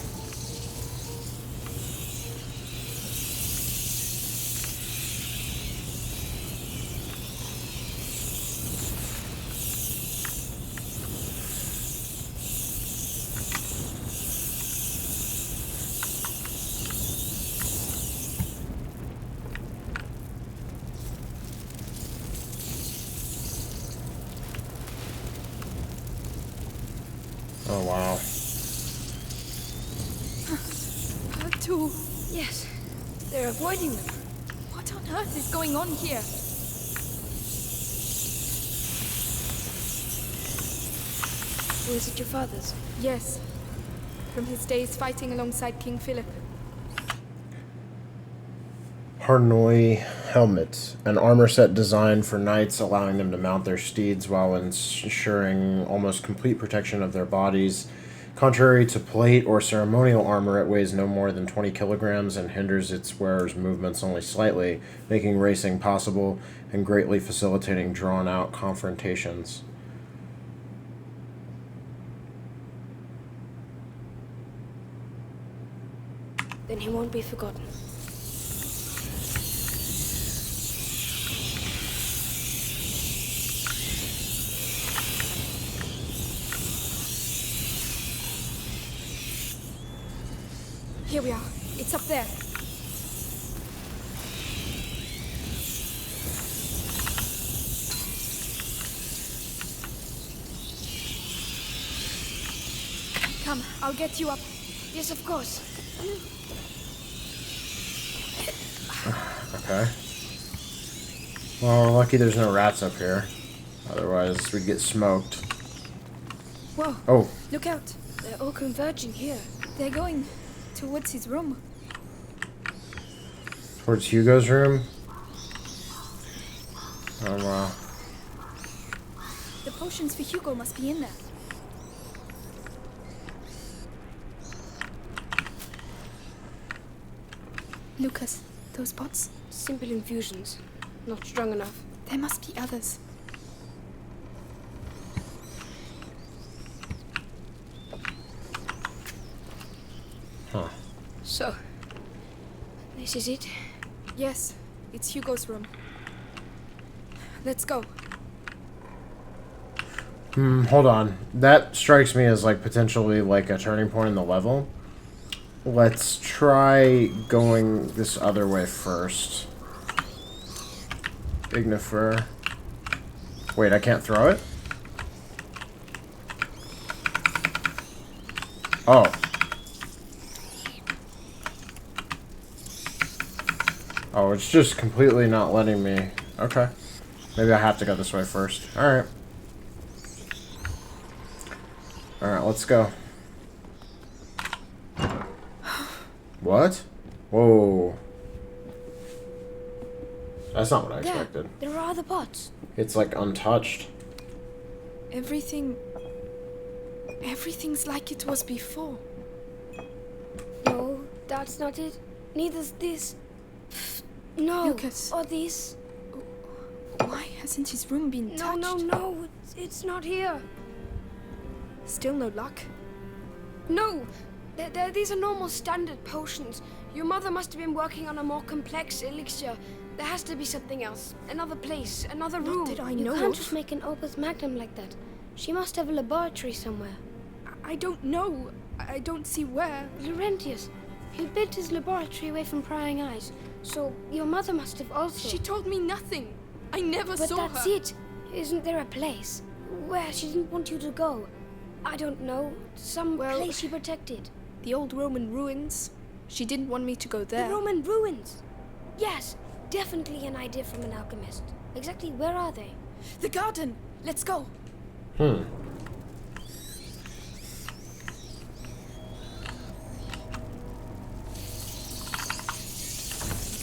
Oh, wow. Her too. Yes, they're avoiding them. What on earth is going on here? Was it your father's? Yes. From his days fighting alongside King Philip. Harnoi helmet, an armor set designed for knights, allowing them to mount their steeds while ensuring almost complete protection of their bodies. Contrary to plate or ceremonial armor, it weighs no more than 20 kilograms and hinders its wearer's movements only slightly, making racing possible and greatly facilitating drawn-out confrontations. Then he won't be forgotten. Here we are. It's up there. Come, I'll get you up. Yes, of course. Okay. Well, we're lucky there's no rats up here. Otherwise, we'd get smoked. Whoa. Oh. Look out. They're all converging here. They're going towards his room. Towards Hugo's room? Oh, wow. The potions for Hugo must be in there. Lucas, those pots? Simple infusions. Not strong enough. There must be others. Huh. So, this is it? Yes, it's Hugo's room. Let's go. Hold on. That strikes me as, like, potentially, like, a turning point in the level. Let's try going this other way first. Ignifer. Wait, I can't throw it? Oh. Oh, it's just completely not letting me... Okay. Maybe I have to go this way first. Alright. Alright, let's go. What? Whoa. That's not what I expected. There are other pots. It's like untouched. Everything's like it was before. No, that's not it. Neither's this. No. Lucas. Or this. Why hasn't his room been touched? No. It's not here. Still no luck? No. These are normal standard potions. Your mother must have been working on a more complex elixir. There has to be something else. Another place, another room. Not that I You know can't of. just make an opus magnum like that. She must have a laboratory somewhere. I don't know. I don't see where. Laurentius. He built his laboratory away from prying eyes. So your mother must have also... She told me nothing. I never saw her. But that's it. Isn't there a place where she didn't want you to go? I don't know. Some place she protected. The old Roman ruins. She didn't want me to go there. The Roman ruins? Yes, definitely an idea from an alchemist. Exactly where are they? The garden. Let's go. Hmm.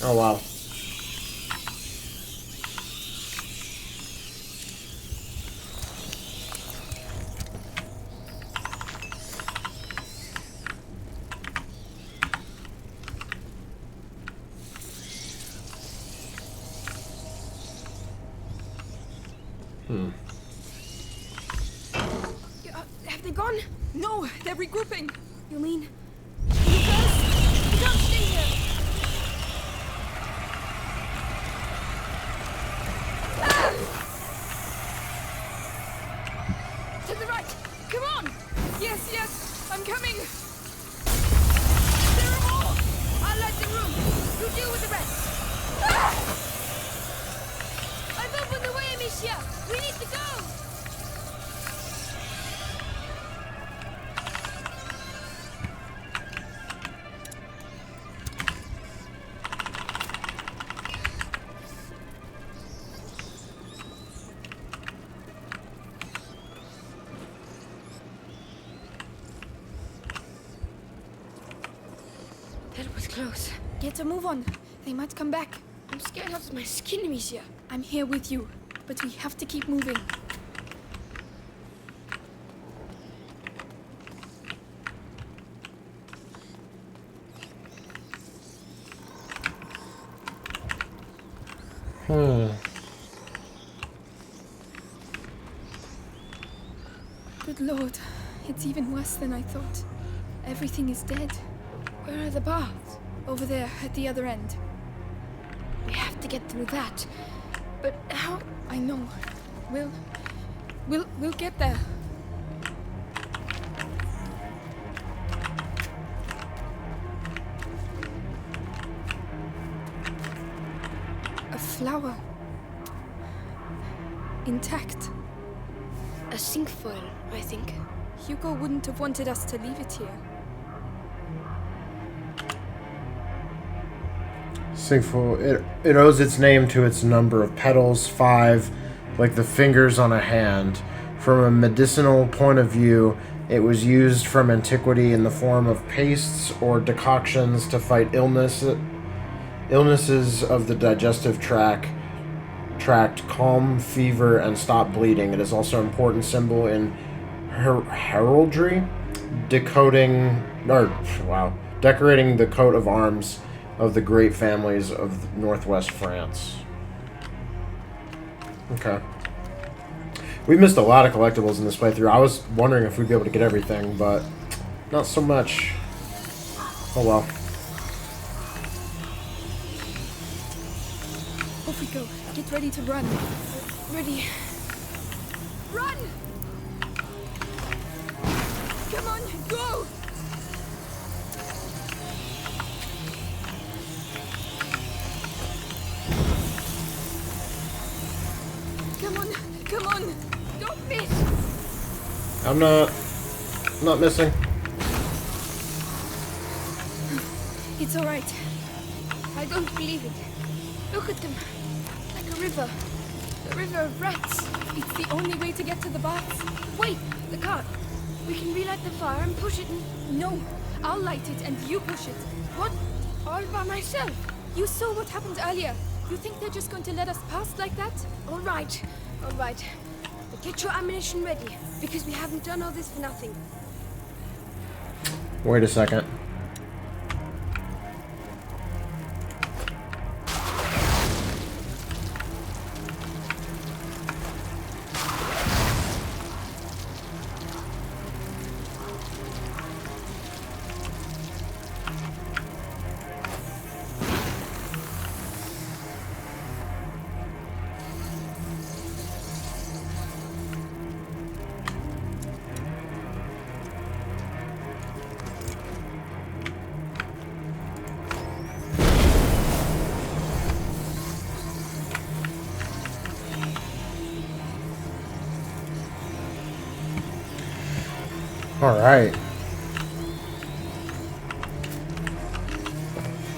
Oh, wow. Have they gone? No, they're regrouping. You mean... Lucas? You can't stay here. To the right! Come on! Yes, yes, I'm coming! There are more! I'll light the room. You deal with the rest. I've opened the way, Amicia! We need to go! That was close. Get a move on. They might come back. I'm scared out of my skin, Amicia. I'm here with you, but we have to keep moving. Good Lord, it's even worse than I thought. Everything is dead. Where are the baths? Over there, at the other end. We have to get through that. But how? I know. We'll get there. A flower. Intact. A cinquefoil, I think. Hugo wouldn't have wanted us to leave it here. Cinquefoil. It owes its name to its number of petals, 5, like the fingers on a hand. From a medicinal point of view, it was used from antiquity in the form of pastes or decoctions to fight illnesses of the digestive tract, calm fever, and stop bleeding. It is also an important symbol in heraldry, decorating the coat of arms of the great families of northwest France. Okay. We missed a lot of collectibles in this playthrough. I was wondering if we'd be able to get everything, but not so much. Oh well. Off we go. Get ready to run. Ready. Run! Come on, go! Come on, come on! Don't miss! I'm not missing. It's all right. I don't believe it. Look at them. Like a river. A river of rats. It's the only way to get to the baths. Wait, the cart. We can relight the fire and push it and... No, I'll light it and you push it. What? All by myself? You saw what happened earlier. You think they're just going to let us pass like that? All right. All right. But get your ammunition ready, because we haven't done all this for nothing. Wait a second. Alright.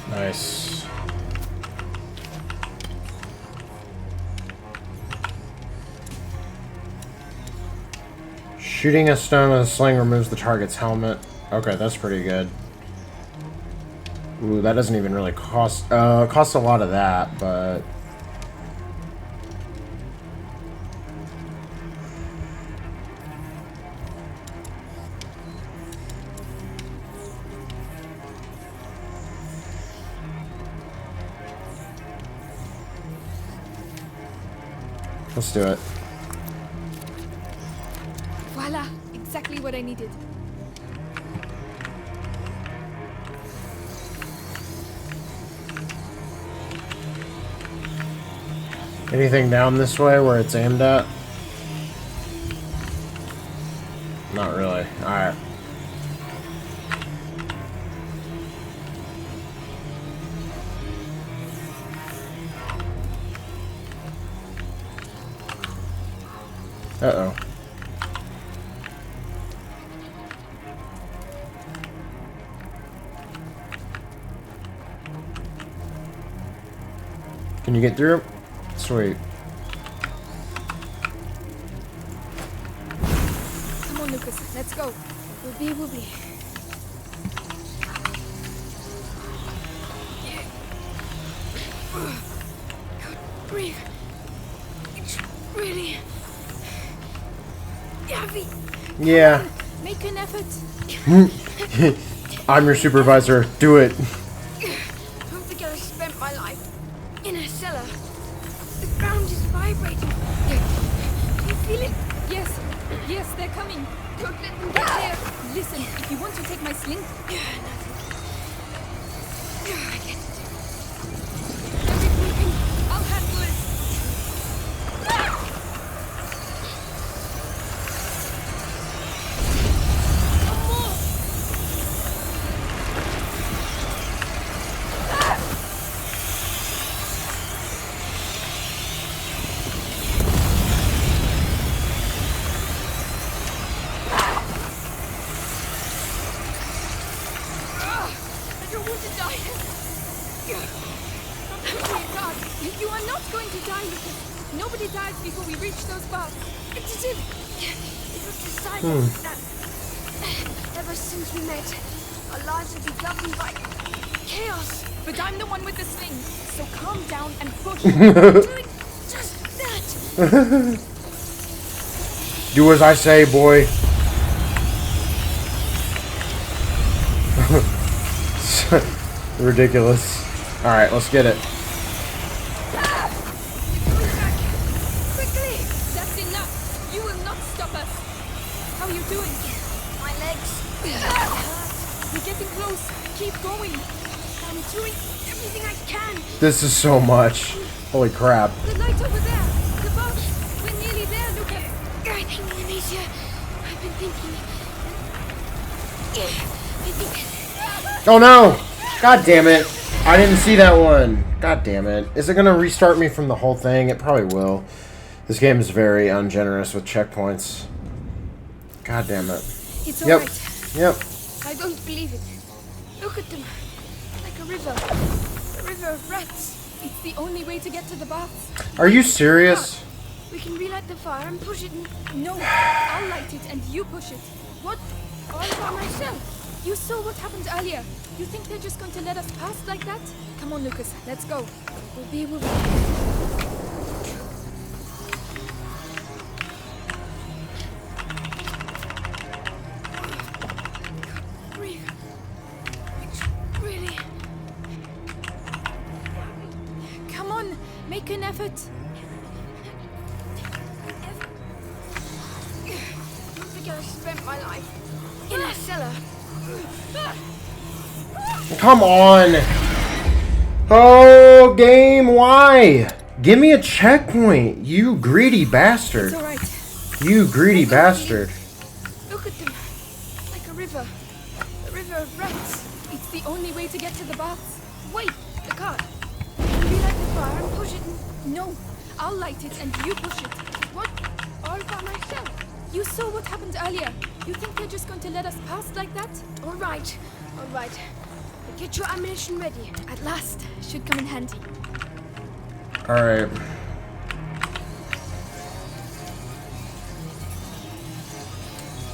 Nice. Shooting a stone with a sling removes the target's helmet. Okay, that's pretty good. Ooh, that doesn't even really cost... costs a lot of that, but... Let's do it. Voila! Exactly what I needed. Anything down this way where it's aimed at? Not really. Alright. Uh-oh. Can you get through? Sweet. Come on, Lucas. Let's go. Whoopee whoopee. Can't breathe. It's really heavy. Yeah. Make an effort. I'm your supervisor. Do it. Don't forget I spent my life in a cellar. The ground is vibrating. Do you feel it? Yes. Yes, they're coming. Don't let them get here. Listen, if you want to take my sling... I get it. I'll handle it. I don't want to die. God, you are not going to die, Lucas. Nobody dies before we reach those bars. It was decided that ever since we met, our lives would be governed by chaos. But I'm the one with the sling, so calm down and push. Doing just that. Do as I say, boy. Ridiculous. Alright, let's get it. Quickly! That's enough. You will not stop us. How are you doing? My legs. You're getting close. Keep going. I'm doing everything I can. This is so much. Holy crap. The light over there. The boat. We're nearly there, Lucas. I think we're easier. I've been thinking. I think. Oh no! God damn it. I didn't see that one. God damn it. Is it going to restart me from the whole thing? It probably will. This game is very ungenerous with checkpoints. God damn it. It's Yep. alright. Yep. I don't believe it. Look at them. Like a river. A river of rats. It's the only way to get to the baths. Are you serious? We can relight the fire and push it in. No, I'll light it and you push it. What? All by myself? You saw what happened earlier. You think they're just going to let us pass like that? Come on, Lucas. Let's go. We'll be. Breathe. It's really. Come on, make an effort. Don't forget I spent my life in a cellar. Come on. Oh, game, why? Give me a checkpoint, you greedy bastard. It's alright. You greedy bastard. Look at them. Like a river. A river of rats. It's the only way to get to the baths. Wait, the cart. Relight the fire and push it in. No, I'll light it and you push it. What? All by myself? You saw what happened earlier. You think they're just going to let us pass like that? All right. Get your ammunition ready. At last. Should come in handy. Alright.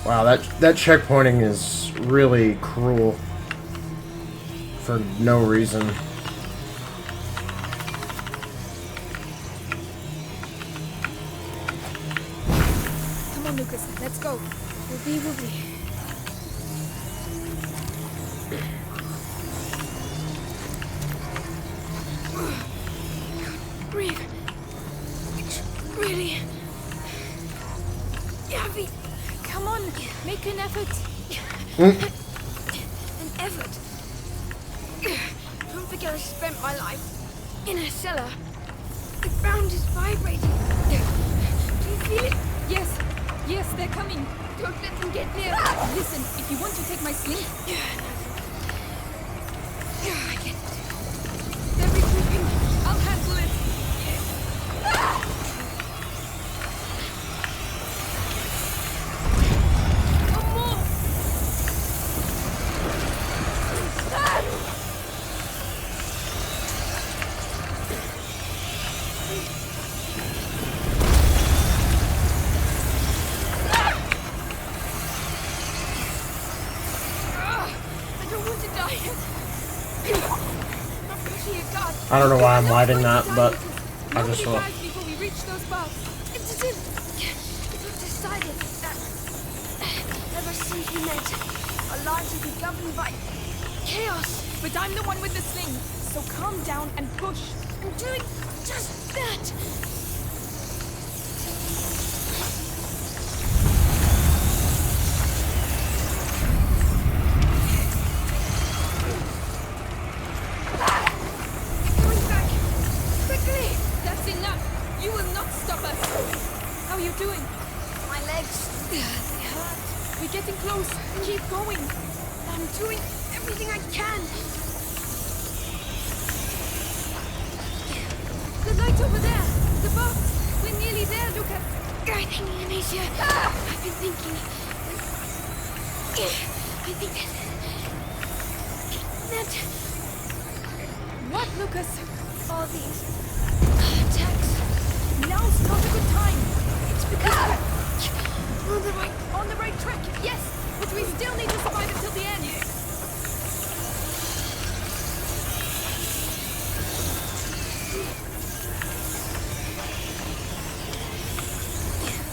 Wow, that checkpointing is really cruel. For no reason. Come on, Lucas. Let's go. We'll be. Breathe. It's really heavy. Come on, make an effort. An effort. Don't forget I spent my life in a cellar. The ground is vibrating. Do you feel it? Yes, they're coming. Don't let them get near. Listen, if you want to take my sling. I get it. They're retreating. I'll handle it. One more. I don't want to die. I'm pushing it, God. I don't know why I'm lighting that, but I just will. Before we reach those bars. It was decided that ever since we met, our lives will be governed by chaos. But I'm the one with the sling, so calm down and push. I'm doing just that. Going back. Quickly. That's enough. You will not stop us. How are you doing? My legs, they hurt. We're getting close. Keep going. I'm doing everything I can. The light over there. The box. We're nearly there, Lucas. Guiding me, Amicia. I've been thinking. I think that What, Lucas? all these attacks, Now's not a good time. it's because we're On the right track, yes. But we still need to survive until the end.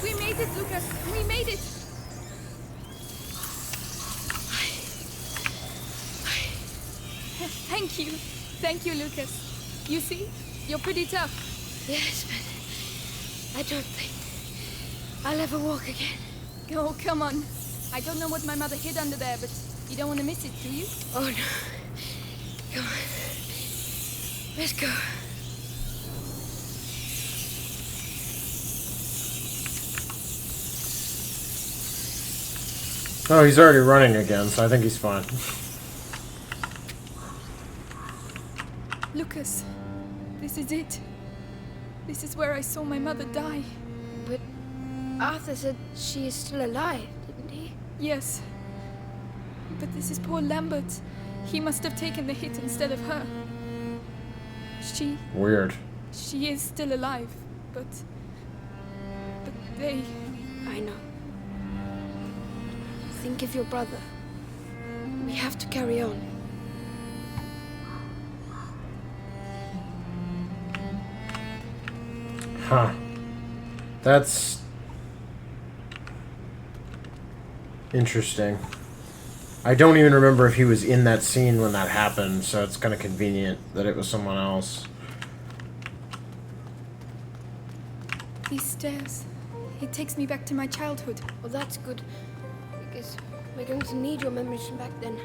We made it, Lucas. We made it. Thank you. Thank you, Lucas. You see? You're pretty tough. Yes, but I don't think I'll ever walk again. Oh, come on. I don't know what my mother hid under there, but you don't want to miss it, do you? Oh no. Come on. Let's go. Oh, he's already running again, so I think he's fine. Lucas, this is it. This is where I saw my mother die. But Arthur said she is still alive, didn't he? Yes. But this is poor Lambert. He must have taken the hit instead of her. Weird. She is still alive, but they... I know. Think of your brother. We have to carry on. Huh. That's interesting. I don't even remember if he was in that scene when that happened, so it's kind of convenient that it was someone else. These stairs. It takes me back to my childhood. Well, that's good. Because we're going to need your memories from back then.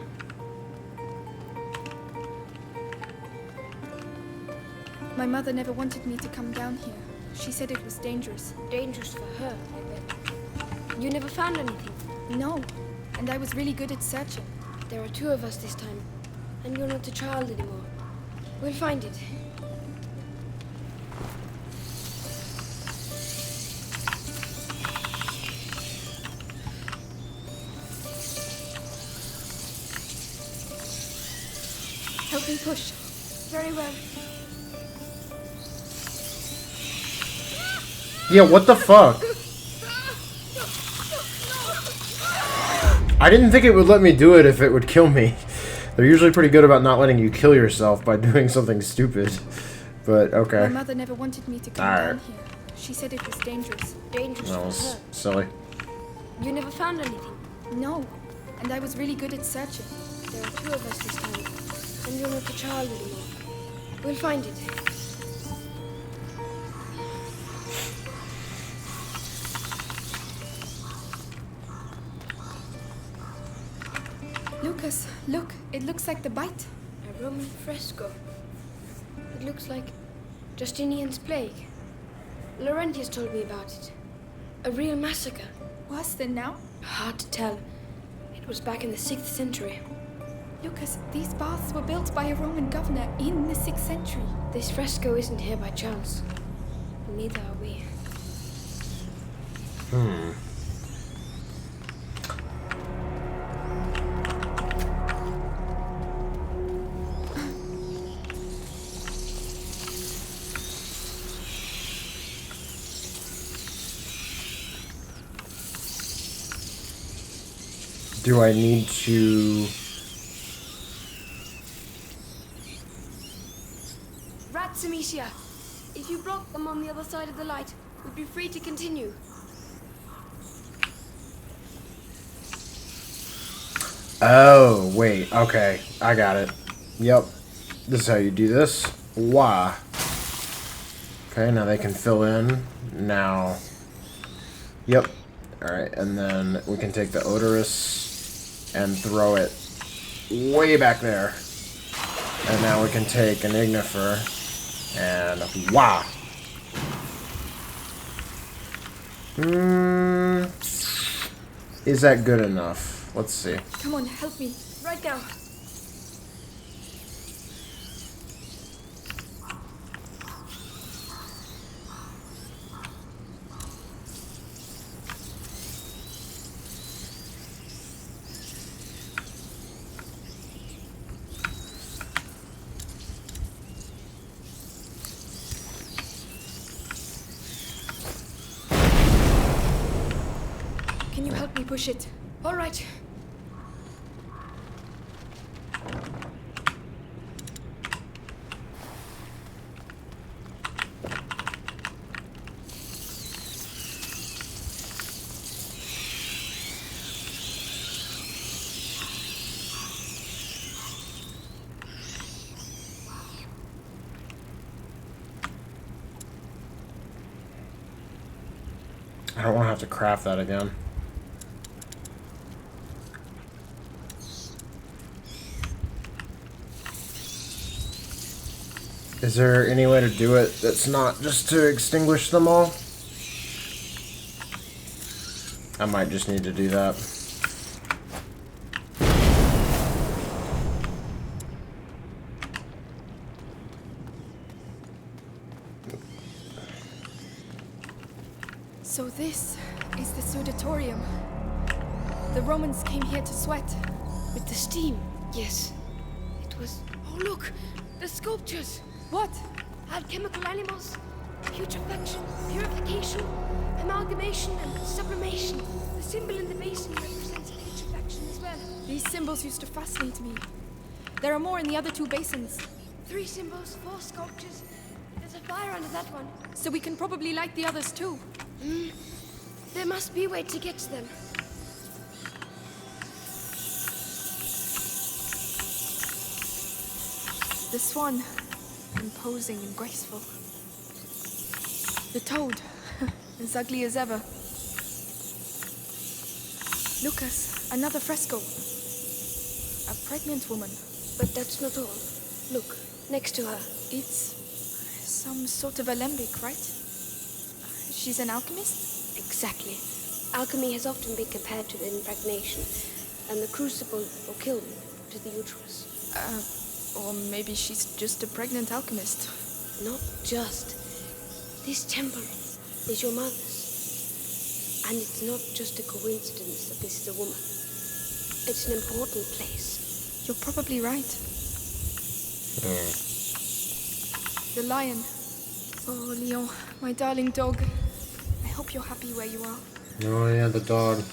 My mother never wanted me to come down here. She said it was dangerous. Dangerous for her, I bet. You never found anything? No, and I was really good at searching. There are two of us this time, and you're not a child anymore. We'll find it. Help me push. Very well. Yeah, what the fuck? I didn't think it would let me do it if it would kill me. They're usually pretty good about not letting you kill yourself by doing something stupid. But, okay. My mother never wanted me to come down here. She said it was dangerous. Dangerous That for was her. silly. You never found anything. No, and I was really good at searching. There are two of us this time, and you're not a child anymore. We'll find it. Lucas, look, it looks like the bite. A Roman fresco. It looks like Justinian's plague. Laurentius told me about it. A real massacre. Worse than now? Hard to tell. It was back in the 6th century. Lucas, these baths were built by a Roman governor in the 6th century. This fresco isn't here by chance. Neither are we. Do I need to... Rats, Amicia! If you block them on the other side of the light, we'll be free to continue. Oh, wait. Okay. I got it. Yep. This is how you do this. Why? Okay, now they can fill in. Now... Yep. Alright, and then we can take the odorous and throw it way back there. And now we can take an ignifer and wah! Is that good enough? Let's see. Come on, help me. Right now. Can you help me push it? All right. I don't want to have to craft that again. Is there any way to do it that's not just to extinguish them all? I might just need to do that. So this is the Sudatorium. The Romans came here to sweat. With the steam, yes. It was... Oh, look! The sculptures! What? Alchemical animals, putrefaction, purification, amalgamation, and sublimation. The symbol in the basin represents putrefaction as well. These symbols used to fascinate me. There are more in the other two basins. 3 symbols, 4 sculptures. There's a fire under that one. So we can probably light the others too. There must be a way to get to them. The swan, imposing and graceful. The toad, as ugly as ever. Lucas, another fresco. A pregnant woman. But that's not all. Look, next to her. It's some sort of alembic, right? She's an alchemist? Exactly. Alchemy has often been compared to impregnation, and the crucible or kiln to the uterus. Or maybe she's just a pregnant alchemist. Not just. This temple is your mother's. And it's not just a coincidence that this is a woman. It's an important place. You're probably right. The lion. Oh, Leon, my darling dog. I hope you're happy where you are. Oh yeah, the dog.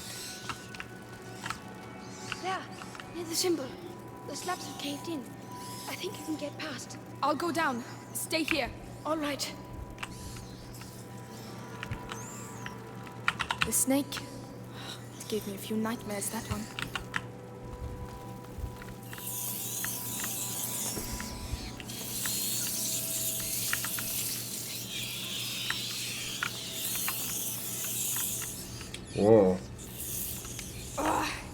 There, near the symbol. The slabs have caved in. I think you can get past. I'll go down. Stay here. All right. The snake. It gave me a few nightmares, that one. Whoa.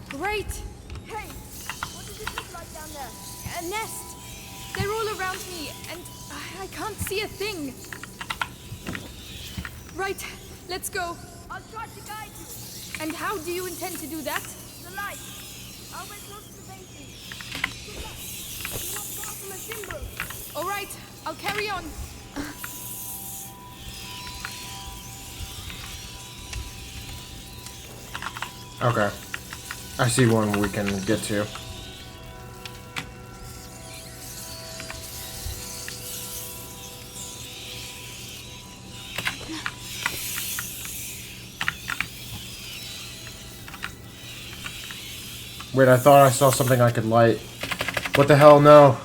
Great! Hey, what does it look like down there? A nest! They're all around me, and I can't see a thing. Right, let's go. I'll try to guide you. And how do you intend to do that? The light. I'll wait close to the basin. Good luck. You're not far from a symbol. All right, I'll carry on. Okay. I see one we can get to. Wait, I thought I saw something I could light. What the hell? No.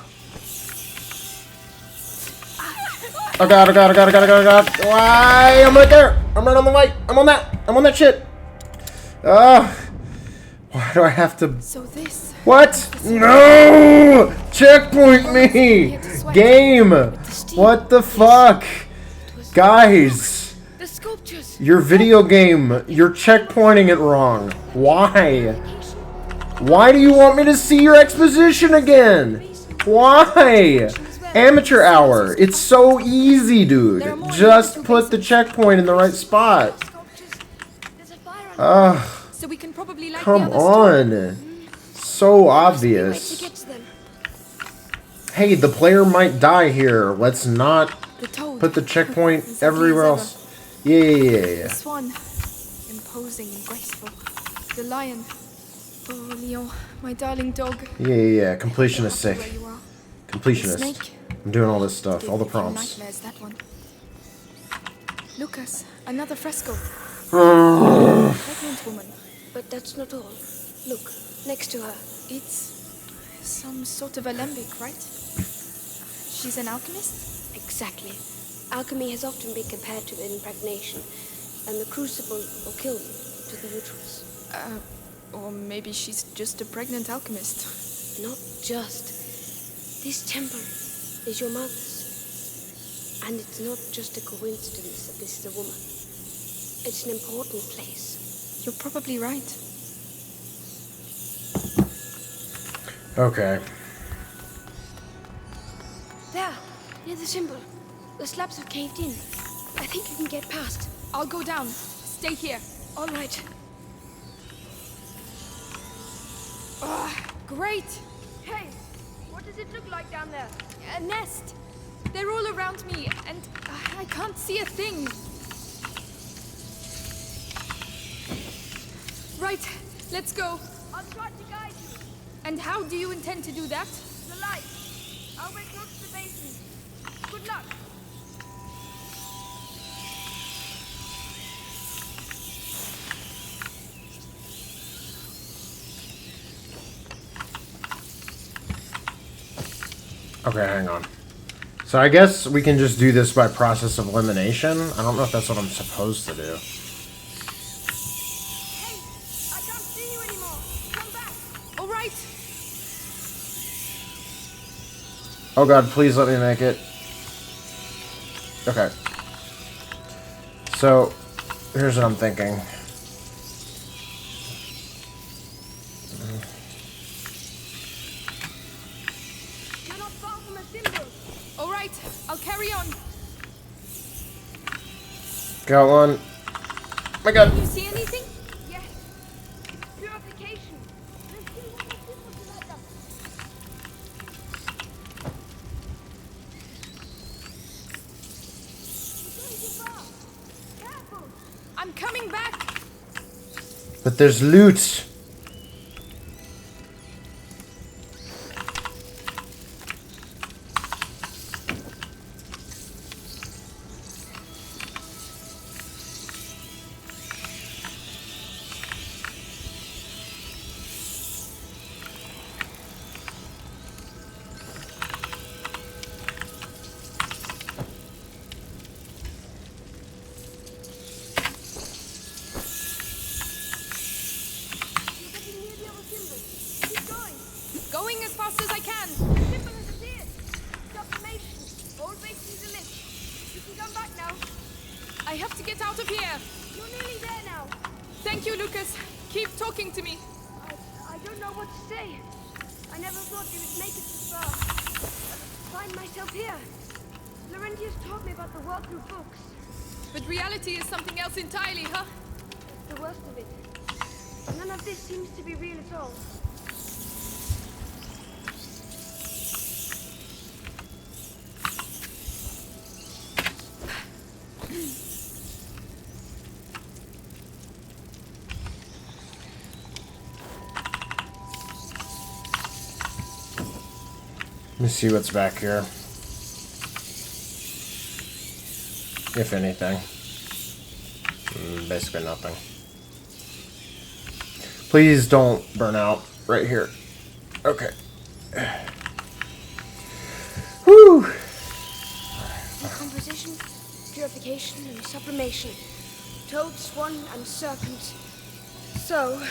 Oh god, oh god, oh god, oh god, oh god, oh god. Why? I'm right there. I'm right on the light. I'm on that. I'm on that shit. Why do I have to... So this... What? No! Checkpoint me! Game! What the fuck? Guys! The sculptures! Your video game, you're checkpointing it wrong. Why? Why do you want me to see your exposition again? Why? Amateur hour. It's so easy, dude. Just put the checkpoint in the right spot. Ugh. So we can probably light Come the others on. So obvious. Hey, the player might die here. Let's not put the checkpoint everywhere else. Yeah. The swan. Imposing and graceful. The lion. Oh, Leon, my darling dog. Yeah. Completionist Where sick. you are. Completionist. I'm doing all this stuff, all the prompts. Nightmares, that one. Lucas, another fresco. Pregnant woman. But that's not all. Look, next to her. It's some sort of alembic, right? She's an alchemist? Exactly. Alchemy has often been compared to impregnation, and the crucible or kiln to the uterus. Or maybe she's just a pregnant alchemist. Not just. This temple is your mother's. And it's not just a coincidence that this is a woman. It's an important place. You're probably right. Okay. There, near the symbol. The slabs have caved in. I think you can get past. I'll go down. Stay here. All right. Great! Hey, what does it look like down there? A nest! They're all around me, and I can't see a thing. Right, let's go. I'll try to guide you. And how do you intend to do that? The light. I'll wait close to the basin. Good luck. Okay, hang on. So I guess we can just do this by process of elimination. I don't know if that's what I'm supposed to do. Hey, I can't see you anymore. Come back. All right. Oh god, please let me make it. Okay. So, here's what I'm thinking. You're not far from a symbol. All right, I'll carry on. Got one. My god. You see anything? Yes. Purification. There's still one more symbol to light up. You're going too far. Careful. I'm coming back. But there's loot. out of here! You're nearly there now. Thank you, Lucas. Keep talking to me. I don't know what to say. I never thought we would make it this far. I find myself here. Laurentius taught me about the world through books. But reality is something else entirely, huh? That's the worst of it. None of this seems to be real at all. Let me see what's back here. If anything. Basically nothing. Please don't burn out right here. Okay. Whew! Decomposition, purification, and sublimation. Toad, swan, and serpent. So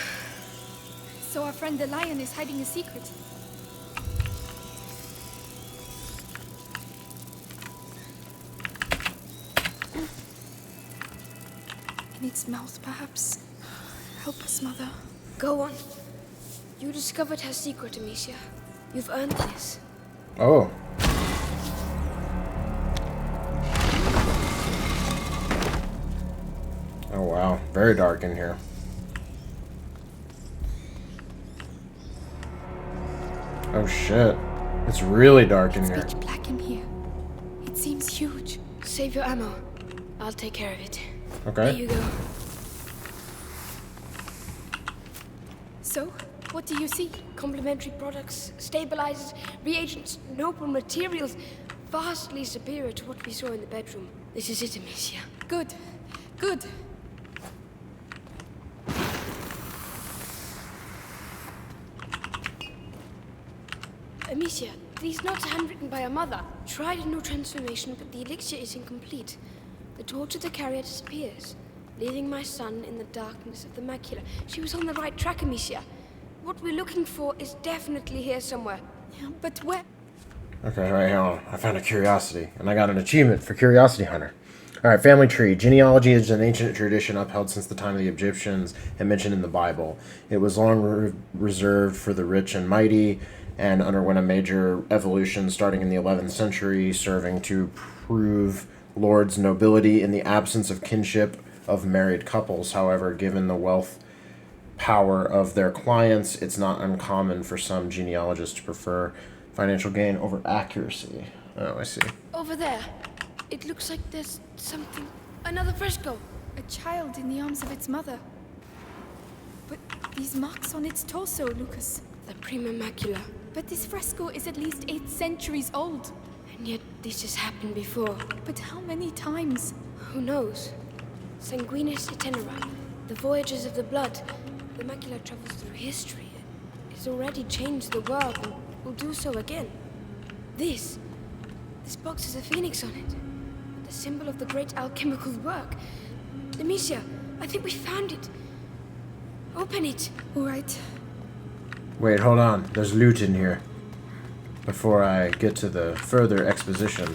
our friend the lion is hiding a secret. In its mouth, perhaps. Help us, Mother. Go on. You discovered her secret, Amicia. You've earned this. Oh. Oh wow, very dark in here. Oh shit. It's really dark in here. It's pitch black in here. It seems huge. Save your ammo. I'll take care of it. Okay. There you go. So, what do you see? Complementary products, stabilizers, reagents, noble materials, vastly superior to what we saw in the bedroom. This is it, Amicia. Good. Good. Amicia, these notes are handwritten by her mother. Tried a new transformation, but the elixir is incomplete. The torch of the carrier disappears, leaving my son in the darkness of the macula. She was on the right track, Amicia. What we're looking for is definitely here somewhere. Yeah, but where? Okay, right, hang on. I found a curiosity, and I got an achievement for Curiosity Hunter. Alright, family tree. Genealogy is an ancient tradition upheld since the time of the Egyptians and mentioned in the Bible. It was long reserved for the rich and mighty, and underwent a major evolution starting in the 11th century, serving to prove lords' nobility in the absence of kinship of married couples. However, given the wealth power of their clients, it's not uncommon for some genealogists to prefer financial gain over accuracy. Oh, I see. Over there. It looks like there's something. Another fresco. A child in the arms of its mother. But these marks on its torso, Lucas. The prima macula. But this fresco is at least 8 centuries old. And yet this has happened before. But how many times? Who knows? Sanguinis itinera. The voyages of the blood. The macula travels through history. It's already changed the world and will do so again. This box has a phoenix on it. The symbol of the great alchemical work. Amicia, I think we found it. Open it. All right. Wait, hold on. There's loot in here. Before I get to the further exposition.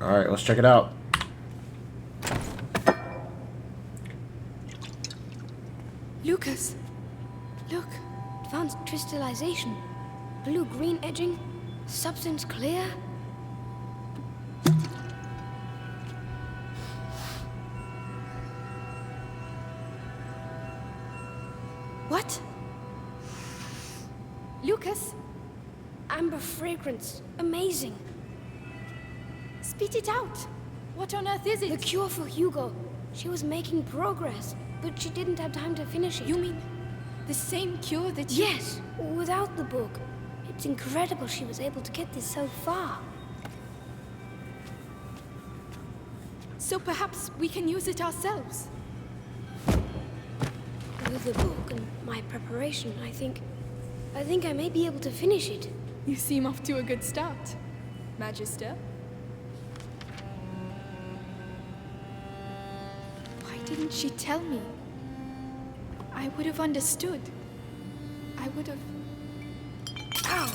Alright, let's check it out. Lucas, look. Advanced crystallization. Blue-green edging. Substance clear. What? Lucas? Amber fragrance. Amazing. Spit it out. What on earth is it? The cure for Hugo. She was making progress, but she didn't have time to finish it. You mean the same cure that you... Yes, without the book. It's incredible she was able to get this so far. So perhaps we can use it ourselves. With the book and my preparation, I think I may be able to finish it. You seem off to a good start, Magister. Why didn't she tell me? I would have understood. I would have... Ow!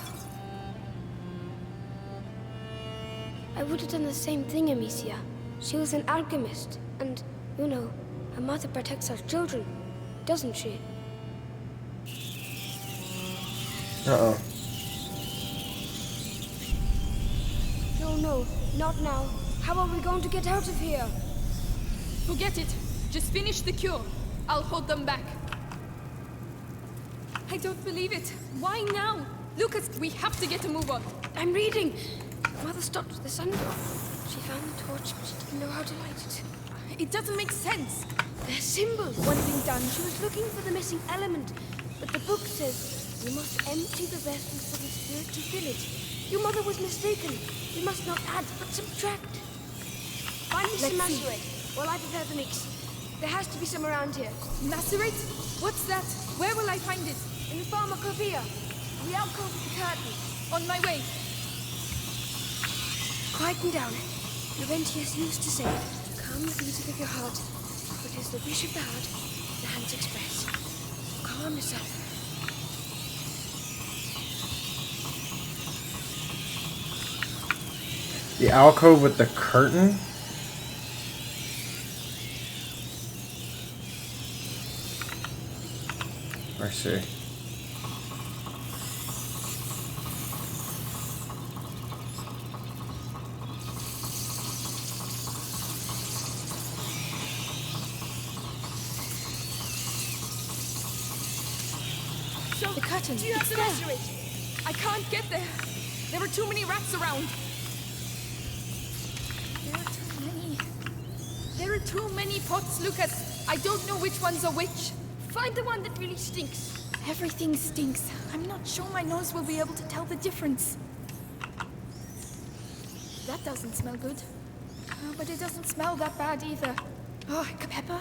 I would have done the same thing, Amicia. She was an alchemist, and, you know, a mother protects her children, doesn't she? Uh-oh. No, not now. How are we going to get out of here? Forget it. Just finish the cure. I'll hold them back. I don't believe it. Why now? Lucas, we have to get a move on. I'm reading. Mother stopped the sun. She found the torch, but she didn't know how to light it. It doesn't make sense. They're symbols. One thing done. She was looking for the missing element, but the book says you must empty the vessel for the spirit to fill it. Your mother was mistaken. We must not add, but subtract. Find me some macerate while I prepare the mix. There has to be some around here. Macerate? What's that? Where will I find it? In the pharmacopoeia. The alcove of the curtain. On my way. Quieten down. Laurentius used to say, calm the beating of your heart, for it is the wish of the heart the hands express. Calm yourself. The alcove with the curtain? I see. So, the curtain. Do you have the macerate? I can't get there. There are too many rats around. There are too many pots, Lucas. I don't know which ones are which. Find the one that really stinks. Everything stinks. I'm not sure my nose will be able to tell the difference. That doesn't smell good. Oh, but it doesn't smell that bad either. Oh, pepper?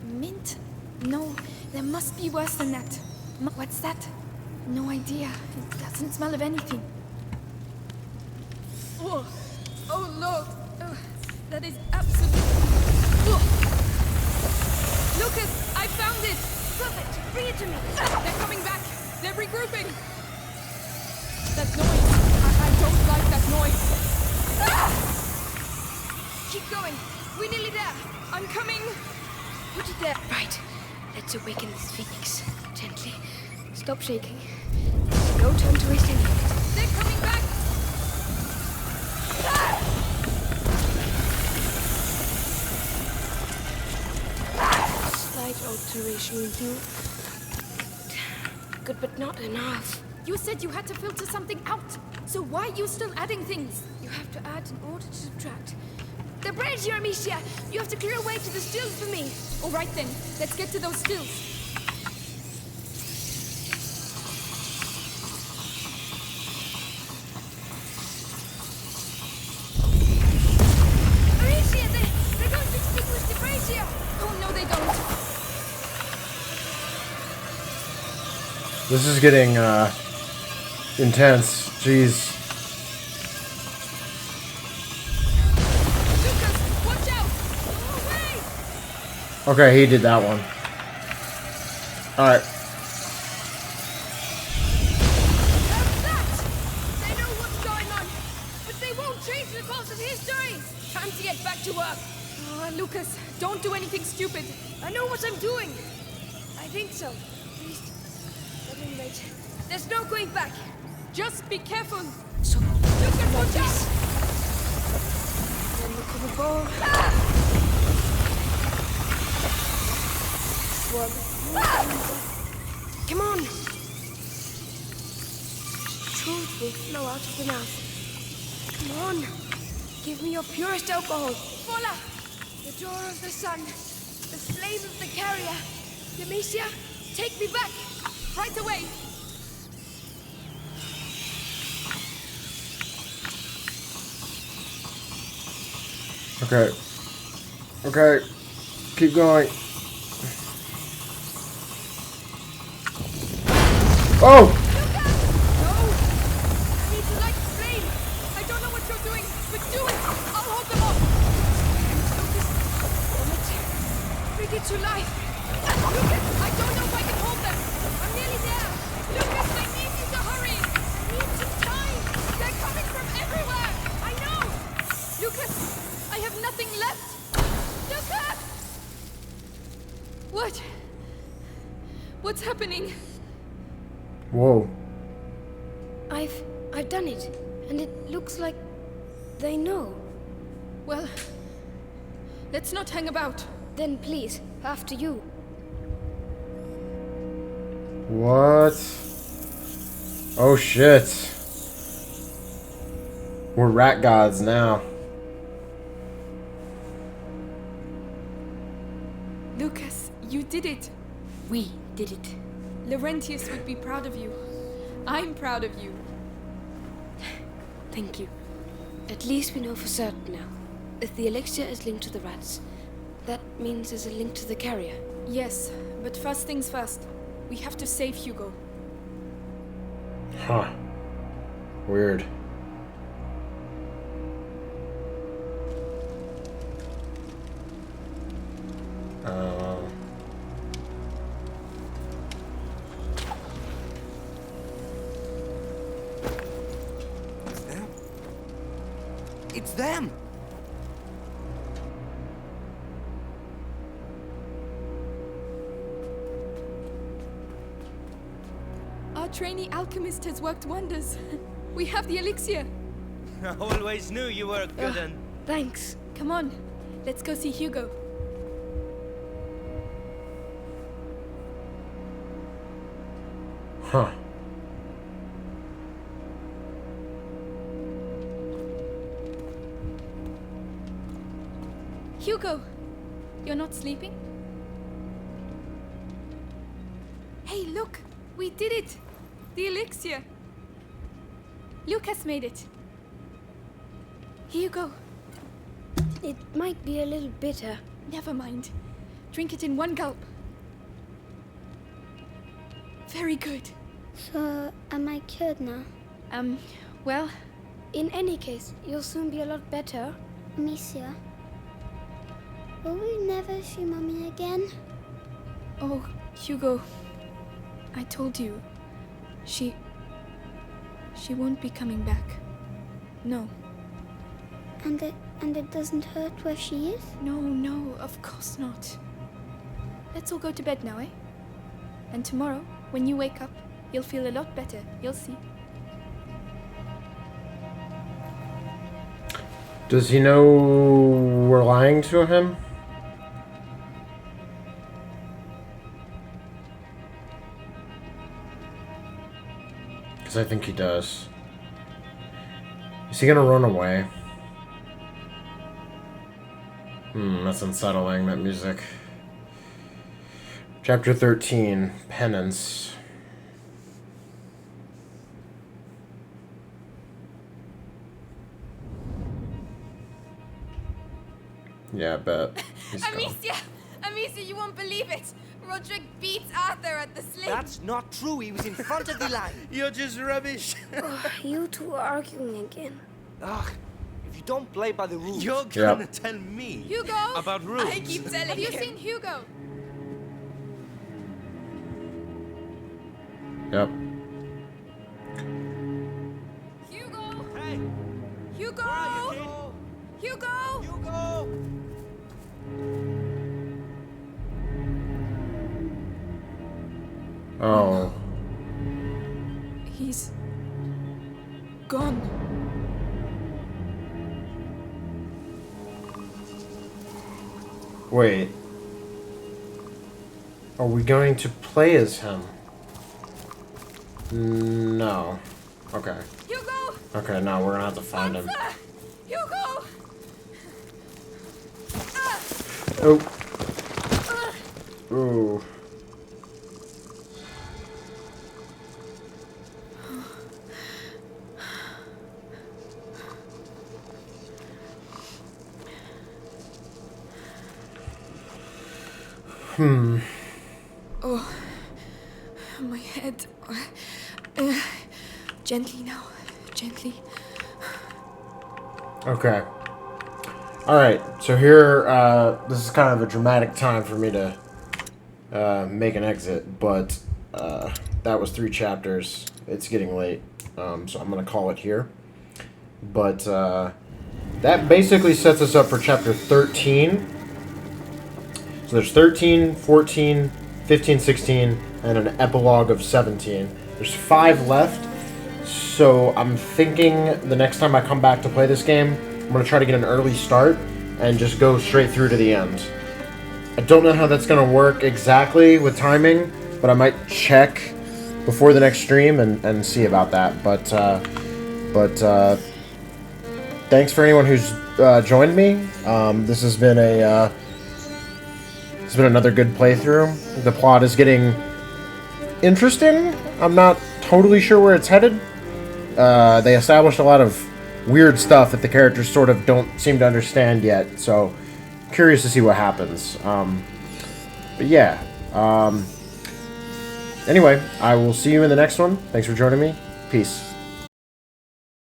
Mint? No, there must be worse than that. What's that? No idea. It doesn't smell of anything. Oh, oh Lord. Oh, that is absolutely... Oh. Lucas, I found it! Perfect! Bring it to me! They're coming back! They're regrouping! That noise! I don't like that noise! Ah! Keep going! We're nearly there! I'm coming! Put it there! Right. Let's awaken this phoenix. Gently. Stop shaking. No time to waste any of it. They're coming back! Ah! Slight alteration will do. Good, but not enough. You said you had to filter something out. So why are you still adding things? You have to add in order to subtract. The brazier, Amicia! You have to clear a way to the stills for me. All right then. Let's get to those stills. Amicia, they're going to extinguish the brazier! Oh, no, they don't. This is getting, intense. Jeez. Lucas, watch out! Away! Okay, he did that one. Alright. That's that! They know what's going on, but they won't change the course of history! Time to get back to work. Oh, Lucas, don't do anything stupid. I know what I'm doing! I think so. At least, at any rate, there's no going back. Just be careful. So, Lucas, watch out! Then look for the ball. One. Come on! Truth will flow out of the mouth. Come on! Give me your purest alcohol. Voila! The door of the sun. The flame of the carrier. Demetia, take me back! Right away. Okay. Okay. Keep going. Oh! No! I need to light the flame. I don't know what you're doing, but do it. I'll hold them off. Lucas, damn it. Bring it to life. Lucas, I don't know What's happening? Whoa. I've done it, and it looks like they know. Well, let's not hang about. Then please, after you. What? Oh shit. We're rat gods now. Lucas, you did it. We did it. Laurentius would be proud of you. I'm proud of you. Thank you. At least we know for certain now. If the elixir is linked to the rats, that means there's a link to the carrier. Yes, but first things first. We have to save Hugo. Huh. Weird. It's them. It's them! Our trainee alchemist has worked wonders. We have the elixir. I always knew you were a good one. Thanks. Come on, let's go see Hugo. Huh. Hugo, you're not sleeping? Hey, look! We did it! The elixir! Lucas made it. Here you go. It might be a little bitter. Never mind. Drink it in one gulp. Very good. So, am I cured now? Well... In any case, you'll soon be a lot better. Amicia, will we never see Mommy again? Oh, Hugo. I told you. She won't be coming back. No. And it doesn't hurt where she is? No, of course not. Let's all go to bed now, eh? And tomorrow, when you wake up, you'll feel a lot better. You'll see. Does he know we're lying to him? Because I think he does. Is he gonna run away? That's unsettling, that music. Chapter 13, Penance. Yeah, I bet. He's gone. Amicia, you won't believe it! Roderick beats Arthur at the sling! That's not true. He was in front of the line. You're just rubbish. You two are arguing again. Ugh. If you don't play by the rules... You're gonna tell me Hugo! about rules. I keep telling Have you him. seen Hugo? Yep. Hugo! Hey! Hugo! Where are you, kid? Hugo! Hugo! Oh. He's... gone. Wait. Are we going to play as him? No. Okay. Hugo! Okay, no, we're gonna have to find him. Hugo! Oh. Ooh. Oh, my head. Gently now. Gently. Okay. Alright, so here, this is kind of a dramatic time for me to make an exit, but that was 3 chapters. It's getting late, so I'm going to call it here. But that basically sets us up for chapter 13. So there's 13, 14, 15, 16, and an epilogue of 17. There's 5 left, so I'm thinking the next time I come back to play this game, I'm going to try to get an early start and just go straight through to the end. I don't know how that's going to work exactly with timing, but I might check before the next stream and see about that. But thanks for anyone who's joined me. This has been it's been another good playthrough. The plot is getting interesting. I'm not totally sure where it's headed. They established a lot of weird stuff that the characters sort of don't seem to understand yet, so curious to see what happens. But yeah. Anyway, I will see you in the next one. Thanks for joining me. Peace.